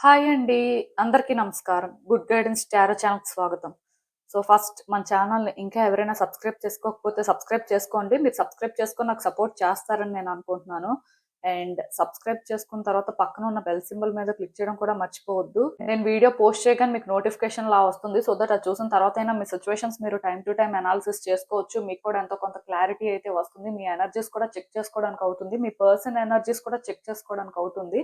Hi అండి. అందరికీ నమస్కారం. గుడ్ గైడెన్స్ టారో ఛానల్‌కి స్వాగతం. ఫస్ట్ మన ఛానల్‌ని ఇంకా ఎవరైనా సబ్స్క్రైబ్ చేసుకోకపోతే సబ్స్క్రైబ్ చేసుకోండి. మీరు సబ్స్క్రైబ్ చేసుకొని నాకు సపోర్ట్ చేస్తారని నేను అనుకుంటున్నాను. అండ్ సబ్స్క్రైబ్ చేసుకున్న తర్వాత పక్కన ఉన్న బెల్ సింబల్ మీద క్లిక్ చేయడం కూడా మర్చిపోవద్దు. నేను వీడియో పోస్ట్ చేయగానే మీకు నోటిఫికేషన్‌లా వస్తుంది. సో దట్ అది చూసిన తర్వాతైనా మీ సిట్యుయేషన్స్ మీరు టైమ్ టు టైమ్ అనాలిసిస్ చేసుకోవచ్చు. మీకు కూడా ఎంతో కొంత క్లారిటీ అయితే వస్తుంది. మీ ఎనర్జీస్ కూడా చెక్ చేసుకోవడానికి అవుతుంది. మీ పర్సన్ ఎనర్జీస్ కూడా చెక్ చేసుకోవడానికి అవుతుంది.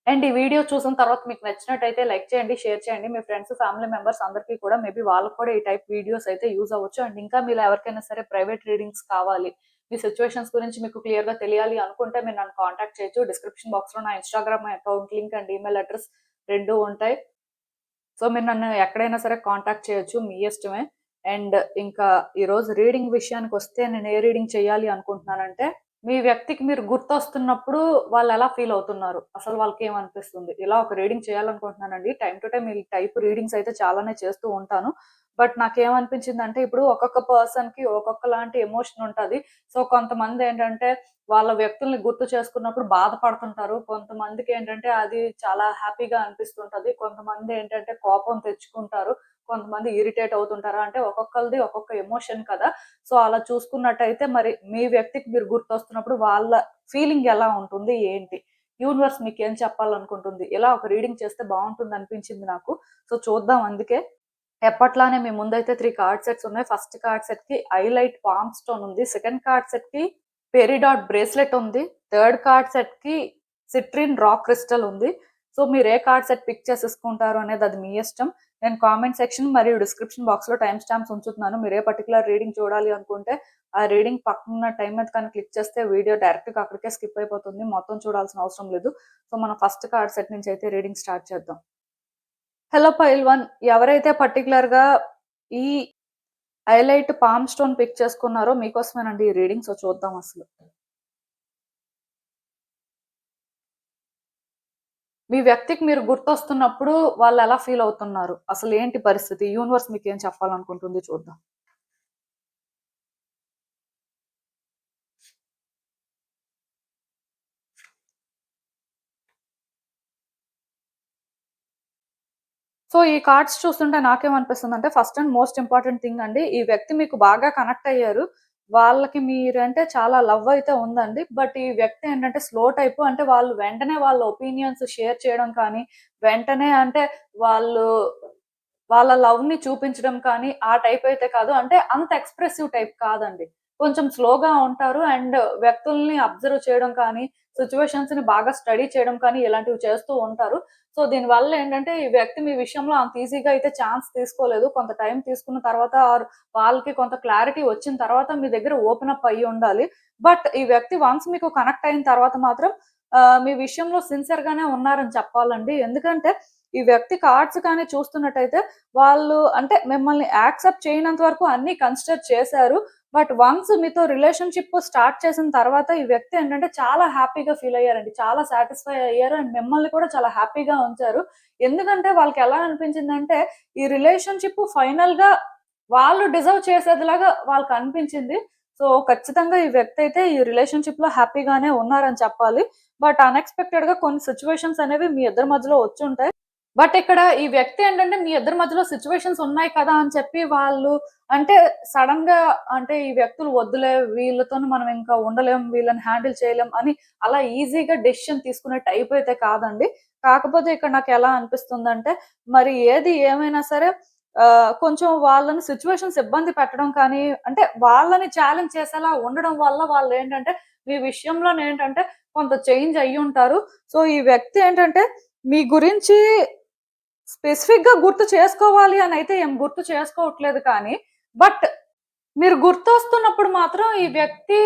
అండ్ ఈ వీడియో చూసిన తర్వాత మీకు నచ్చినట్టయితే లైక్ చేయండి, షేర్ చేయండి. మీ ఫ్రెండ్స్, ఫ్యామిలీ మెంబర్స్ అందరికీ కూడా మేబీ వాళ్ళకి కూడా ఈ టైప్ వీడియోస్ అయితే యూజ్ అవ్వచ్చు. అండ్ ఇంకా మీలో ఎవరికైనా సరే ప్రైవేట్ రీడింగ్స్ కావాలి, మీ సిట్యుయేషన్స్ గురించి మీకు క్లియర్‌గా తెలియాలి అనుకుంటే మీరు నన్ను కాంటాక్ట్ చేయొచ్చు. డిస్క్రిప్షన్ బాక్స్‌లో నా Instagram account link and email address 2 ఉంటాయి. సో మీరు నన్ను ఎక్కడైనా సరే కాంటాక్ట్ చేయొచ్చు. మీ ఇష్టమే. అండ్ ఇంకా ఈరోజు రీడింగ్ విషయానికొస్తే నేను ఏ రీడింగ్ చేయాలి అనుకుంటున్నానంటే, మీ వ్యక్తికి మీరు గుర్తొస్తున్నప్పుడు వాళ్ళు ఎలా ఫీల్ అవుతున్నారు? అసలు వాళ్ళకేమనిపిస్తుంది? ఇలా ఒక రీడింగ్ చేయాలనుకుంటున్నానండి. టైమ్ టు టైమ్ ఈ టైప్ రీడింగ్స్ అయితే చాలానే చేస్తూ ఉంటాను. బట్ నాకేమనిపించిందంటే ఇప్పుడు ఒక్కొక్క పర్సన్‌కి ఒక్కొక్కలాంటి ఎమోషన్ ఉంటది. సో కొంతమందేంటంటే వాళ్ళ వ్యక్తుల్ని గుర్తు చేసుకున్నప్పుడు బాధపడుతుంటారు. కొంతమందికేంటంటే అది చాలా హ్యాపీగా అనిపిస్తుంటది. కొంతమందేంటంటే కోపం తెచ్చుకుంటారు. కొంతమంది ఇరిటేట్ అవుతుంటారు. అంటే ఒక్కొక్కళ్ళది ఒక్కొక్క ఎమోషన్ కదా! సో అలా చూసుకున్నట్టయితే మరి మీ వ్యక్తికి మీరు గుర్తొస్తున్నప్పుడు వాళ్ళ ఫీలింగ్ ఎలా ఉంటుంది? ఏంటి? యూనివర్స్ మీకేం చెప్పాలనుకుంటుంది? ఇలా ఒక రీడింగ్ చేస్తే బావుంటుందనిపించింది నాకు. సో చూద్దాం అందుకే. ఎప్పట్లానే మీ ముందైతే 3 కార్డ్ సెట్స్ ఉన్నాయి. ఫస్ట్ కార్డ్ సెట్‌కి ఐలైట్ పామ్ స్టోన్ ఉంది. సెకండ్ కార్డ్ సెట్‌కి పెరిడాట్ బ్రేస్లెట్ ఉంది. థర్డ్ కార్డ్ సెట్‌కి సిట్రిన్ రాక్ క్రిస్టల్ ఉంది. సో మీరు ఏ కార్డ్ సెట్ పిక్ చేసేసుకుంటారు అనేది అది మీ ఇష్టం. నేను కామెంట్ సెక్షన్ మరియు డిస్క్రిప్షన్ బాక్స్‌లో టైమ్ స్టాంప్స్ ఉంచుతున్నాను. మీరు ఏ పర్టిక్యులర్ రీడింగ్ చూడాలి అనుకుంటే ఆ రీడింగ్ పక్కనున్న టైమ్ మీద కానీ క్లిక్ చేస్తే వీడియో డైరెక్ట్‌గా అక్కడికే స్కిప్ అయిపోతుంది. మొత్తం చూడాల్సిన అవసరం లేదు. సో మనం ఫస్ట్ కార్డ్ సెట్ నుంచి అయితే రీడింగ్ స్టార్ట్ చేద్దాం. హలో పైల్ 1 ఎవరైతే పర్టిక్యులర్‌గా ఈ హైలైట్ పామ్ స్టోన్ పిక్ చేసుకున్నారో మీకోసమేనండి ఈ రీడింగ్. సో చూద్దాం అసలు. మీ వ్యక్తికి మీరు గుర్తొస్తున్నప్పుడు వాళ్ళు ఎలా ఫీల్ అవుతున్నారు? అసలు ఏంటి పరిస్థితి? యూనివర్స్ మీకేం చెప్పాలనుకుంటుంది చూద్దాం. సో ఈ కార్డ్స్ చూస్తుంటే నాకేమనిపిస్తుందంటే first and most important thing అండి. ఈ వ్యక్తి మీకు బాగా కనెక్ట్ అయ్యారు. వాళ్ళకి మీరంటే చాలా లవ్ అయితే ఉందండి. బట్ ఈ వ్యక్తి ఏంటంటే స్లో టైపు. అంటే వాళ్ళు వెంటనే వాళ్ళ ఒపీనియన్స్ షేర్ చేయడం కానీ, వెంటనే అంటే వాళ్ళు వాళ్ళ లవ్‌ని చూపించడం కానీ, ఆ టైప్ అయితే కాదు. అంటే అంత ఎక్స్‌ప్రెసివ్ టైప్ కాదండి. కొంచెం స్లోగా ఉంటారు. అండ్ వ్యక్తుల్ని అబ్జర్వ్ చేయడం కానీ, సిట్యుయేషన్స్‌ని బాగా స్టడీ చేయడం కానీ, ఇలాంటివి చేస్తూ ఉంటారు. సో దీనివల్ల ఏంటంటే, ఈ వ్యక్తి మీ విషయంలో అంత ఈజీగా అయితే ఛాన్స్ తీసుకోలేదు. కొంత టైం తీసుకున్న తర్వాత ఆర్ వాళ్ళకి కొంత క్లారిటీ వచ్చిన తర్వాత మీ దగ్గర ఓపెన్ అప్ అయ్యి ఉండాలి. బట్ ఈ వ్యక్తి వన్స్ మీకు కనెక్ట్ అయిన తర్వాత మాత్రం మీ విషయంలో సిన్సియర్‌గానే ఉన్నారని చెప్పాలండి. ఎందుకంటే ఈ వ్యక్తి కార్డ్స్ కానీ చూస్తున్నట్టయితే వాళ్ళు అంటే మిమ్మల్ని యాక్సెప్ట్ చేయనంత వరకు అన్నీ కన్సిడర్ చేశారు. బట్ వన్స్ మీతో రిలేషన్‌షిప్ స్టార్ట్ చేసిన తర్వాత ఈ వ్యక్తి ఏంటంటే చాలా హ్యాపీగా ఫీల్ అయ్యారండి. చాలా సాటిస్ఫై అయ్యారు. అండ్ మిమ్మల్ని కూడా చాలా హ్యాపీగా ఉంచారు. ఎందుకంటే వాళ్ళకి ఎలా అనిపించిందంటే ఈ రిలేషన్‌షిప్ ఫైనల్‌గా వాళ్ళు డిజర్వ్ చేసేదిలాగా వాళ్ళకనిపించింది. సో ఖచ్చితంగా ఈ వ్యక్తి అయితే ఈ రిలేషన్‌షిప్‌లో హ్యాపీగానే ఉన్నారని చెప్పాలి. బట్ అన్‌ఎక్స్‌పెక్టెడ్‌గా కొన్ని సిట్యుయేషన్స్ అనేవి మీ ఇద్దరి మధ్యలో వచ్చుంటాయి. బట్ ఇక్కడ ఈ వ్యక్తి ఏంటంటే మీ ఇద్దరి మధ్యలో సిట్యుయేషన్స్ ఉన్నాయి కదా అని చెప్పి వాళ్ళు అంటే సడెన్‌గా అంటే ఈ వ్యక్తులు వద్దులే వీళ్ళతోని మనం ఇంకా ఉండలేం, వీళ్ళని హ్యాండిల్ చేయలేం అని అలా ఈజీగా డెసిషన్ తీసుకునే టైప్ అయితే కాదండి. కాకపోతే ఇక్కడ నాకెలా అనిపిస్తుందంటే మరి ఏది ఏమైనా సరే కొంచెం వాళ్ళని సిట్యుయేషన్స్ ఇబ్బంది పెట్టడం కానీ అంటే వాళ్ళని ఛాలెంజ్ చేసేలా ఉండడం వల్ల వాళ్ళేంటంటే మీ విషయంలోనేంటంటే కొంత చేంజ్ అయ్యుంటారు. సో ఈ వ్యక్తి ఏంటంటే మీ గురించి స్పెసిఫిక్‌గా గుర్తు చేసుకోవాలి అనైతే ఏం గుర్తు చేసుకోవట్లేదు కానీ, బట్ మీరు గుర్తొస్తున్నప్పుడు మాత్రం ఈ వ్యక్తి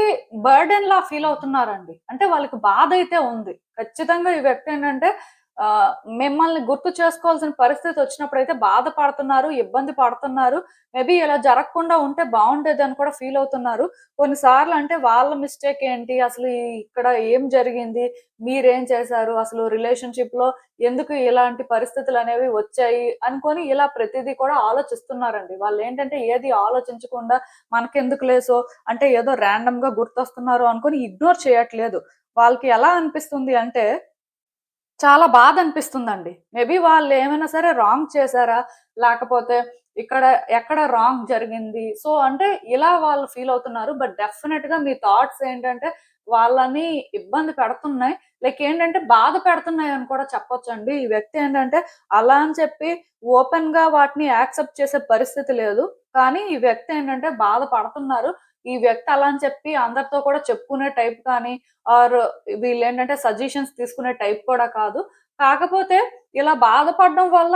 బర్డెన్‌లా ఫీల్ అవుతున్నారండి. అంటే వాళ్ళకి బాధైతే ఉంది. ఖచ్చితంగా ఈ వ్యక్తి ఏంటంటే ఆహ్, మిమ్మల్ని గుర్తు చేసుకోవాల్సిన పరిస్థితి వచ్చినప్పుడైతే బాధపడుతున్నారు, ఇబ్బంది పడుతున్నారు. మేబీ ఇలా జరగకుండా ఉంటే బావుండేదని కూడా ఫీల్ అవుతున్నారు. కొన్నిసార్లు అంటే వాళ్ళ మిస్టేక్ ఏంటి? అసలు ఇక్కడ ఏం జరిగింది? మీరేం చేశారు? అసలు రిలేషన్‌షిప్‌లో ఎందుకు ఇలాంటి పరిస్థితులనేవి వచ్చాయి? అనుకోని ఇలా ప్రతిదీ కూడా ఆలోచిస్తున్నారండి. వాళ్ళేంటంటే ఏది ఆలోచించకుండా మనకెందుకులే అంటే ఏదో ర్యాండమ్‌గా గుర్తొస్తున్నారు అనుకోని ఇగ్నోర్ చేయట్లేదు. వాళ్ళకి ఎలా అనిపిస్తుంది అంటే చాలా బాధ అనిపిస్తుందండి. మేబీ వాళ్ళు ఏమైనా సరే రాంగ్ చేశారా? లేకపోతే ఇక్కడ ఎక్కడ రాంగ్ జరిగింది? సో, అంటే ఇలా వాళ్ళు ఫీల్ అవుతున్నారు. బట్ డెఫినిట్‌గా మీ థాట్స్ ఏంటంటే వాళ్ళని ఇబ్బంది పెడుతున్నాయి. లైక్ ఏంటంటే బాధ పెడుతున్నాయని కూడా చెప్పొచ్చండి. ఈ వ్యక్తి ఏంటంటే అలా అని చెప్పి ఓపెన్‌గా వాటిని యాక్సెప్ట్ చేసే పరిస్థితి లేదు. కానీ ఈ వ్యక్తి ఏంటంటే బాధపడుతున్నారు. ఈ వ్యక్తి అలా అని చెప్పి అందరితో కూడా చెప్పుకునే టైప్ కానీ ఆర్ వీళ్ళేంటంటే సజెషన్స్ తీసుకునే టైప్ కూడా కాదు. కాకపోతే ఇలా బాధపడడం వల్ల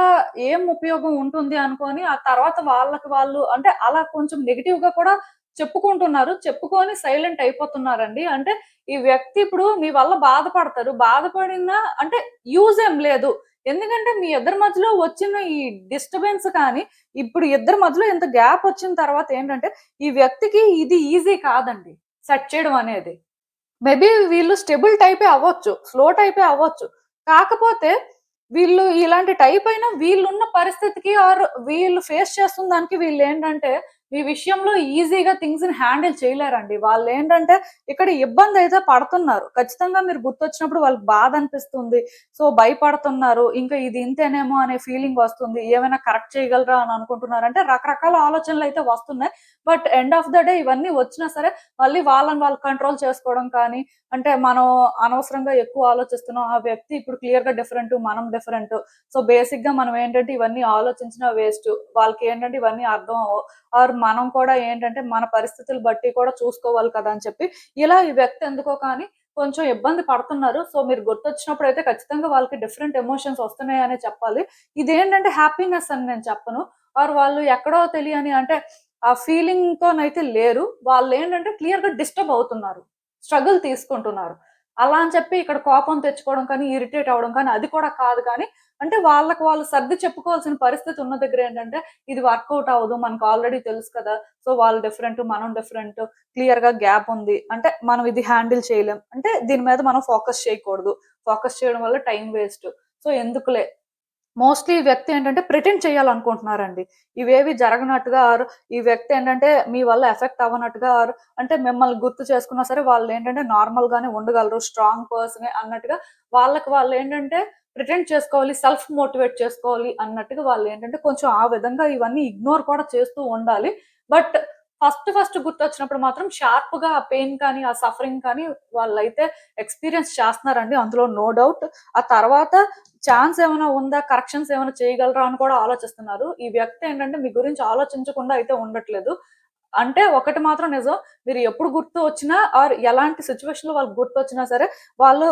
ఏం ఉపయోగం ఉంటుంది అనుకోని, ఆ తర్వాత వాళ్ళకి వాళ్ళు అంటే అలా కొంచెం నెగెటివ్‌గా కూడా చెప్పుకుంటున్నారు. చెప్పుకొని సైలెంట్ అయిపోతున్నారండి. అంటే ఈ వ్యక్తి ఇప్పుడు మీ వల్ల బాధపడతారు. బాధపడినా అంటే యూజ్ ఏం లేదు. ఎందుకంటే మీ ఇద్దరి మధ్యలో వచ్చిన ఈ డిస్టర్బెన్స్ కానీ, ఇప్పుడు ఇద్దరి మధ్యలో ఇంత గ్యాప్ వచ్చిన తర్వాత ఏంటంటే, ఈ వ్యక్తికి ఇది ఈజీ కాదండి సెట్ చేయడం అనేది. మేబీ వీళ్ళు స్టెబుల్ టైపే అవ్వచ్చు. స్లో టైపే అవ్వచ్చు. కాకపోతే వీళ్ళు ఇలాంటి టైప్ అయినా వీళ్ళున్న పరిస్థితికి ఆర్ వీళ్ళు ఫేస్ చేస్తున్న దానికి వీళ్ళేంటంటే, ఈ విషయంలో ఈజీగా థింగ్స్‌ని హ్యాండిల్ చేయలేరండి. వాళ్ళేంటంటే ఇక్కడ ఇబ్బందయితే పడుతున్నారు. ఖచ్చితంగా మీరు గుర్తొచ్చినప్పుడు వాళ్ళకి బాధనిపిస్తుంది. సో, భయపడుతున్నారు. ఇంకా ఇది ఇంతేనేమో అనే ఫీలింగ్ వస్తుంది. ఏమైనా కరెక్ట్ చేయగలరా అని అనుకుంటున్నారు. అంటే రకరకాల ఆలోచనలయితే వస్తున్నాయి. But end of the day ఇవన్నీ వచ్చినా సరే మళ్ళీ వాళ్ళని వాళ్ళు కంట్రోల్ చేసుకోవడం కానీ, అంటే మనం అనవసరంగా ఎక్కువ ఆలోచిస్తున్నాం. ఆ వ్యక్తి ఇప్పుడు క్లియర్‌గా డిఫరెంటు. మనం డిఫరెంటు. సో, బేసిక్‌గా మనం ఏంటంటే ఇవన్నీ ఆలోచించినా వేస్టు. వాళ్ళకేంటంటే ఇవన్నీ అర్థం అవ్వవు. ఆర్ మనం కూడా ఏంటంటే మన పరిస్థితులు బట్టి కూడా చూసుకోవాలి కదా! అని చెప్పి ఇలా ఈ వ్యక్తి ఎందుకో కానీ కొంచెం ఇబ్బంది పడుతున్నారు. సో, మీరు గుర్తొచ్చినప్పుడైతే ఖచ్చితంగా వాళ్ళకి డిఫరెంట్ ఎమోషన్స్ వస్తున్నాయనే చెప్పాలి. ఇదేంటంటే హ్యాపీనెస్ అని నేను చెప్పను. ఆర్ వాళ్ళు ఎక్కడో తెలియని అంటే ఆ ఫీలింగ్‌తోనైతే లేరు. వాళ్ళేంటంటే క్లియర్‌గా డిస్టర్బ్ అవుతున్నారు. స్ట్రగుల్ తీసుకుంటున్నారు. అలా అని చెప్పి ఇక్కడ కోపం తెచ్చుకోవడం కానీ, ఇరిటేట్ అవ్వడం కానీ అది కూడా కాదు కానీ, అంటే వాళ్ళకి వాళ్ళు సర్ది చెప్పుకోవాల్సిన పరిస్థితి ఉన్న దగ్గర ఏంటంటే, ఇది వర్కౌట్ అవ్వదు. మనకు ఆల్రెడీ తెలుసు కదా! సో, వాళ్ళు డిఫరెంట్, మనం డిఫరెంట్. క్లియర్‌గా గ్యాప్ ఉంది. అంటే మనం ఇది హ్యాండిల్ చేయలేం. అంటే దీని మీద మనం ఫోకస్ చేయకూడదు. ఫోకస్ చేయడం వల్ల టైం వేస్ట్. సో, ఎందుకులే మోస్ట్‌లీ ఈ వ్యక్తి ఏంటంటే ప్రిటెండ్ చేయాలనుకుంటున్నారండి. ఇవేవి జరగనట్టుగా ఆర్ ఈ వ్యక్తి ఏంటంటే మీ వల్ల ఎఫెక్ట్ అవ్వనట్టుగా ఆర్ అంటే మిమ్మల్ని గుర్తు చేసుకున్నా సరే వాళ్ళేంటంటే నార్మల్‌గానే ఉండగలరు. స్ట్రాంగ్ పర్సనే అన్నట్టుగా వాళ్ళకి వాళ్ళేంటంటే ప్రిటెండ్ చేసుకోవాలి. సెల్ఫ్ మోటివేట్ చేసుకోవాలి అన్నట్టుగా వాళ్ళేంటంటే కొంచెం ఆ విధంగా ఇవన్నీ ఇగ్నోర్ కూడా చేస్తూ ఉండాలి. బట్ ఫస్ట్ గుర్తొచ్చినప్పుడు మాత్రం షార్ప్‌గా ఆ పెయిన్ కానీ, ఆ సఫరింగ్ కానీ వాళ్ళైతే ఎక్స్‌పీరియన్స్ చేస్తున్నారండి. అందులో నో డౌట్. ఆ తర్వాత ఛాన్స్ ఏమైనా ఉందా? కరెక్షన్స్ ఏమైనా చేయగలరా? అని కూడా ఆలోచిస్తున్నారు. ఈ వ్యక్తి ఏంటంటే మీ గురించి ఆలోచించకుండా అయితే ఉండట్లేదు. అంటే ఒకటి మాత్రం నిజం. మీరు ఎప్పుడు గుర్తు వచ్చినా ఆర్ ఎలాంటి సిట్యుయేషన్‌లో వాళ్ళకి గుర్తొచ్చినా సరే, వాళ్ళు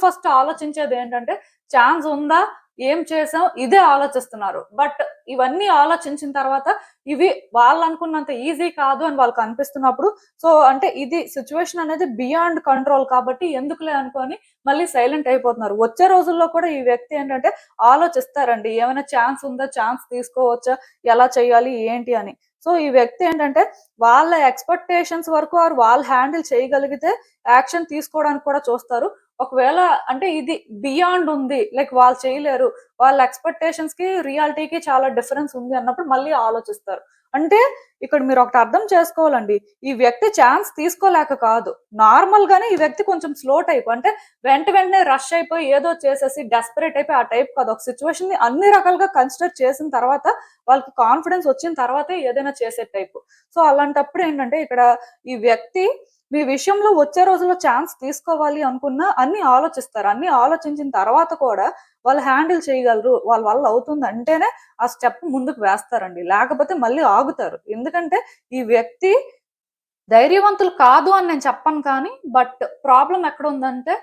ఫస్ట్ ఆలోచించేదేంటంటే ఛాన్స్ ఉందా? ఏం చేసాం? ఇదే ఆలోచిస్తున్నారు. బట్ ఇవన్నీ ఆలోచించిన తర్వాత ఇవి వాళ్ళనుకున్నంత ఈజీ కాదు అని వాళ్ళకనిపిస్తున్నప్పుడు సో, అంటే ఇది సిట్యుయేషన్ అనేది బియాండ్ కంట్రోల్ కాబట్టి ఎందుకులే అనుకోని మళ్ళీ సైలెంట్ అయిపోతున్నారు. వచ్చే రోజుల్లో కూడా ఈ వ్యక్తి ఏంటంటే ఆలోచిస్తారండి. ఏమైనా ఛాన్స్ ఉందా? ఛాన్స్ తీసుకోవచ్చా? ఎలా చేయాలి? ఏంటి అని. సో, ఈ వ్యక్తి ఏంటంటే వాళ్ళ ఎక్స్‌పెక్టేషన్స్ వరకు ఆర్ వాళ్ళు హ్యాండిల్ చేయగలిగితే యాక్షన్ తీసుకోవడానికి కూడా చూస్తారు. ఒకవేళ అంటే ఇది బియాండ్ ఉంది. లైక్ వాళ్ళు చేయలేరు. వాళ్ళ ఎక్స్‌పెక్టేషన్స్‌కి, రియాలిటీకి చాలా డిఫరెన్స్ ఉంది అన్నప్పుడు మళ్ళీ ఆలోచిస్తారు. అంటే ఇక్కడ మీరొకటి అర్థం చేసుకోవాలండి. ఈ వ్యక్తి ఛాన్స్ తీసుకోలేక కాదు. నార్మల్‌గానే ఈ వ్యక్తి కొంచెం స్లో టైప్. అంటే వెంటనే రష్ అయిపోయి ఏదో చేసేసి డెస్పరేట్ అయిపోయి ఆ టైప్ కాదు. ఒక సిట్యుయేషన్‌ని అన్ని రకాలుగా కన్సిడర్ చేసిన తర్వాత వాళ్ళకి కాన్ఫిడెన్స్ వచ్చిన తర్వాతే ఏదైనా చేసే టైపు. సో, అలాంటప్పుడు ఏంటంటే ఇక్కడ ఈ వ్యక్తి మీ విషయంలో వచ్చే రోజుల్లో ఛాన్స్ తీసుకోవాలి అనుకున్నా అన్నీ ఆలోచిస్తారు. అన్నీ ఆలోచించిన తర్వాత కూడా వాళ్ళు హ్యాండిల్ చేయగలరు. వాళ్ళ వల్ల అవుతుంది అంటేనే ఆ స్టెప్ ముందుకు వేస్తారండి. లేకపోతే మళ్ళీ ఆగుతారు. ఎందుకంటే ఈ వ్యక్తి ధైర్యవంతులు కాదు అని నేను చెప్పను కానీ, బట్ ప్రాబ్లమ్ ఎక్కడుందంటే,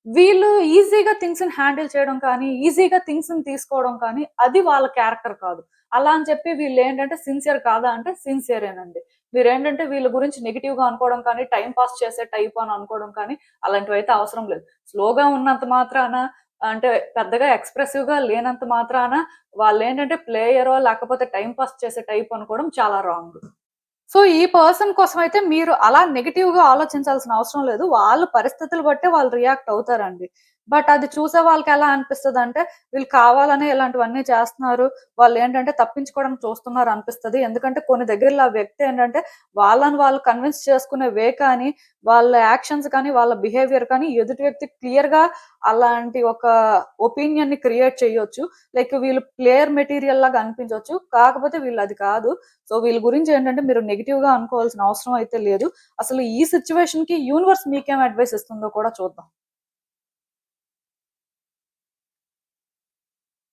వీళ్ళు ఈజీగా థింగ్స్‌ని హ్యాండిల్ చేయడం కానీ, ఈజీగా థింగ్స్‌ని తీసుకోవడం కానీ, అది వాళ్ళ క్యారెక్టర్ కాదు. అలా అని చెప్పి వీళ్ళేంటంటే సిన్సియర్ కాదా అంటే సిన్సియరేనండి. మీరేంటంటే వీళ్ళ గురించి నెగెటివ్‌గా అనుకోవడం కానీ, టైమ్ పాస్ చేసే టైప్ అని అనుకోవడం కానీ, అలాంటివైతే అవసరం లేదు. స్లోగా ఉన్నంత మాత్రాన అంటే పెద్దగా ఎక్స్‌ప్రెసివ్‌గా లేనంత మాత్రాన వాళ్ళేంటంటే ప్లేయరో లేకపోతే టైమ్ పాస్ చేసే టైప్ అనుకోవడం చాలా రాంగ్. సో, ఈ పర్సన్ కోసమయితే మీరు అలా నెగెటివ్‌గా ఆలోచించాల్సిన అవసరం లేదు. వాళ్ళ పరిస్థితులు బట్టే వాళ్ళు రియాక్ట్ అవుతారండి. బట్ అది చూసే వాళ్ళకెలా అనిపిస్తదంటే, వీళ్ళు కావాలనే ఇలాంటివన్నీ చేస్తున్నారు. వాళ్ళేంటంటే తప్పించుకోవడానికి చూస్తున్నారు అనిపిస్తది. ఎందుకంటే కొన్ని దగ్గరలో ఆ వ్యక్తి ఏంటంటే, వాళ్ళని వాళ్ళు కన్విన్స్ చేసుకునే వే కానీ, వాళ్ళ యాక్షన్స్ కానీ, వాళ్ళ బిహేవియర్ కానీ ఎదుటి వ్యక్తికి క్లియర్‌గా అలాంటి ఒక ఒపీనియన్‌ని క్రియేట్ చేయొచ్చు. లైక్ వీళ్ళు ప్లేయర్ మెటీరియల్ లాగా అనిపించొచ్చు. కాకపోతే వీళ్ళది కాదు. సో, వీళ్ళ గురించి ఏంటంటే మీరు నెగెటివ్‌గా అనుకోవాల్సిన అవసరం అయితే లేదు. అసలు ఈ సిట్యుయేషన్‌కి యూనివర్స్ మీకేం అడ్వైస్ ఇస్తుందో కూడా చూద్దాం.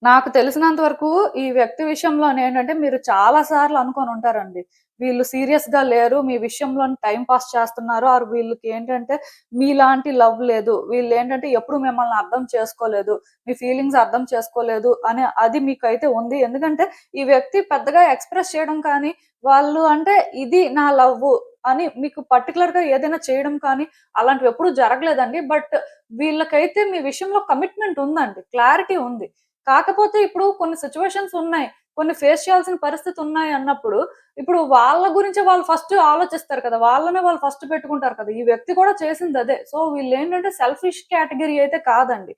నాకు తెలిసినంత వరకు ఈ వ్యక్తి విషయంలోనేంటంటే మీరు చాలా సార్లు అనుకోనుంటారండి. వీళ్ళు సీరియస్‌గా లేరు. మీ విషయంలోని టైమ్ పాస్ చేస్తున్నారు. ఆర్ వీళ్ళకేంటంటే మీలాంటి లవ్ లేదు. వీళ్ళేంటంటే ఎప్పుడు మిమ్మల్ని అర్థం చేసుకోలేదు. మీ ఫీలింగ్స్ అర్థం చేసుకోలేదు అని అది మీకైతే ఉంది. ఎందుకంటే ఈ వ్యక్తి పెద్దగా ఎక్స్‌ప్రెస్ చేయడం కానీ, వాళ్ళు అంటే ఇది నా లవ్వు అని మీకు పర్టిక్యులర్‌గా ఏదైనా చేయడం కానీ అలాంటివెప్పుడు జరగలేదండి. బట్ వీళ్ళకైతే మీ విషయంలో కమిట్మెంట్ ఉందండి. క్లారిటీ ఉంది. కాకపోతే ఇప్పుడు కొన్ని సిట్యుయేషన్స్ ఉన్నాయి. కొన్ని ఫేస్ చేయాల్సిన పరిస్థితి ఉన్నాయి అన్నప్పుడు, ఇప్పుడు వాళ్ళ గురించే వాళ్ళు ఫస్ట్ ఆలోచిస్తారు కదా! వాళ్ళనే వాళ్ళు ఫస్ట్ పెట్టుకుంటారు కదా! ఈ వ్యక్తి కూడా చేసిందదే. సో, వీళ్ళేంటంటే సెల్ఫిష్ కేటగరీ అయితే కాదండి.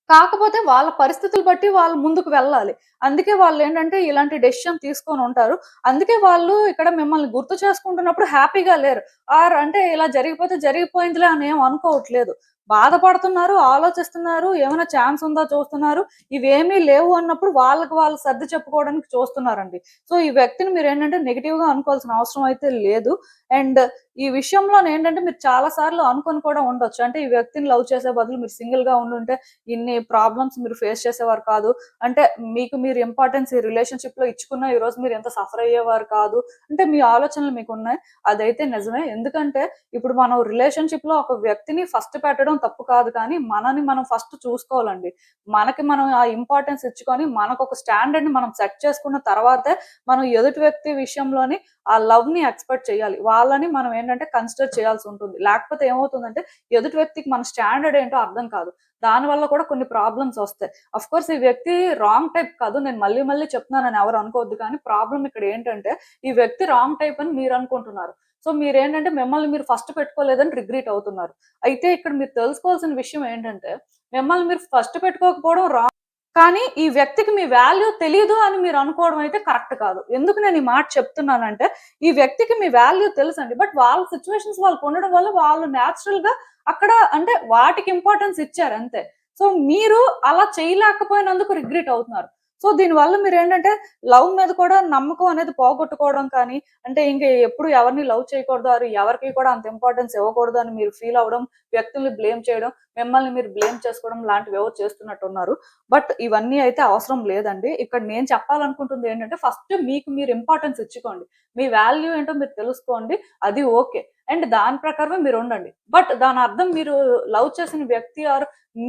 కాకపోతే వాళ్ళ పరిస్థితులు బట్టి వాళ్ళు ముందుకు వెళ్ళాలి. అందుకే వాళ్ళేంటంటే ఇలాంటి డెసిషన్ తీసుకొనుంటారు. అందుకే వాళ్ళు ఇక్కడ మిమ్మల్ని గుర్తు చేసుకుంటున్నప్పుడు హ్యాపీగా లేరు. ఆర్ అంటే ఇలా జరిగిపోతే జరిగిపోయిందిలే అని ఏం అనుకోవట్లేదు. బాధపడుతున్నారు, ఆలోచిస్తున్నారు, ఏమైనా ఛాన్స్ ఉందా చూస్తున్నారు. ఇవేమీ లేవు అన్నప్పుడు వాళ్ళకి వాళ్ళు సర్ది చెప్పుకోవడానికి చూస్తున్నారండి. సో, ఈ వ్యక్తిని మీరేంటంటే నెగెటివ్‌గా అనుకోవాల్సిన అవసరం అయితే లేదు. అండ్ ఈ విషయంలోనేంటంటే మీరు చాలా సార్లు అనుకోని కూడా ఉండొచ్చు. అంటే ఈ వ్యక్తిని లవ్ చేసే బదులు మీరు సింగిల్‌గా ఉండుంటే ఇన్ని ప్రాబ్లమ్స్ మీరు ఫేస్ చేసేవారు కాదు. అంటే మీకు మీరు ఇంపార్టెన్స్ ఈ రిలేషన్‌షిప్‌లో ఇచ్చుకున్న ఈరోజు మీరు ఇంత సఫర్ అయ్యేవారు కాదు. అంటే మీ ఆలోచనలు మీకున్నాయి. అదైతే నిజమే. ఎందుకంటే ఇప్పుడు మనం రిలేషన్‌షిప్‌లో ఒక వ్యక్తిని ఫస్ట్ పెట్టడం తప్పు కాదు కానీ, మనని మనం ఫస్ట్ చూసుకోవాలండి. మనకి మనం ఆ ఇంపార్టెన్స్ ఇచ్చుకొని మనకొక స్టాండర్డ్‌ని మనం సెట్ చేసుకున్న తర్వాతే మనం ఎదుటి వ్యక్తి విషయంలోని ఆ లవ్‌ని ఎక్స్‌పెక్ట్ చేయాలి. వాళ్ళని మనం ఏంటంటే కన్సిడర్ చేయాల్సి ఉంటుంది. లేకపోతే ఏమవుతుందంటే ఎదుటి వ్యక్తికి మన స్టాండర్డ్ ఏంటో అర్థం కాదు. దానివల్ల కూడా కొన్ని ప్రాబ్లమ్స్ ఒస్తాయి. ఆఫ్‌కోర్స్ ఈ వ్యక్తి రాంగ్ టైప్ కాదు. నేను మళ్ళీ మళ్ళీ చెప్తున్నానని ఎవరు అనుకోవద్దు కానీ ప్రాబ్లమ్ ఇక్కడ ఏంటంటే ఈ వ్యక్తి రాంగ్ టైప్ అని మీరనుకుంటున్నారు. సో, మీరేంటంటే మిమ్మల్ని మీరు ఫస్ట్ పెట్టుకోలేదని రిగ్రెట్ అవుతున్నారు. అయితే ఇక్కడ మీరు తెలుసుకోవాల్సిన విషయం ఏంటంటే మిమ్మల్ని మీరు ఫస్ట్ పెట్టుకోకపోవడం రాంగ్. కానీ ఈ వ్యక్తికి మీ వాల్యూ తెలీదు అని మీరు అనుకోవడం అయితే కరెక్ట్ కాదు. ఎందుకు నేను ఈ మాట చెప్తున్నానంటే, ఈ వ్యక్తికి మీ వాల్యూ తెలుసండి. బట్ వాళ్ళ సిట్యుయేషన్స్ వాళ్ళకుండడం వల్ల వాళ్ళు నేచురల్‌గా అక్కడ అంటే వాటికి ఇంపార్టెన్స్ ఇచ్చారంతే. సో, మీరు అలా చేయలేకపోయినందుకు రిగ్రెట్ అవుతున్నారు. సో, దీనివల్ల మీరేంటంటే లవ్ మీద కూడా నమ్మకం అనేది పోగొట్టుకోవడం కానీ, అంటే ఇంక ఎప్పుడు ఎవరిని లవ్ చేయకూడదు, ఎవరికీ కూడా అంత ఇంపార్టెన్స్ ఇవ్వకూడదు అని మీరు ఫీల్ అవ్వడం, వ్యక్తుల్ని బ్లేమ్ చేయడం, మిమ్మల్ని మీరు బ్లేమ్ చేసుకోవడం లాంటివేవో చేస్తున్నట్టున్నారు. బట్ ఇవన్నీ అయితే అవసరం లేదండి. ఇక్కడ నేను చెప్పాలనుకుంటుంది ఏంటంటే ఫస్ట్ మీకు మీరు ఇంపార్టెన్స్ ఇచ్చుకోండి. మీ వాల్యూ ఏంటో మీరు తెలుసుకోండి. అది ఓకే. అండ్ దాని ప్రకారమే మీరుండండి. బట్ దాని అర్థం మీరు లవ్ చేసిన వ్యక్తి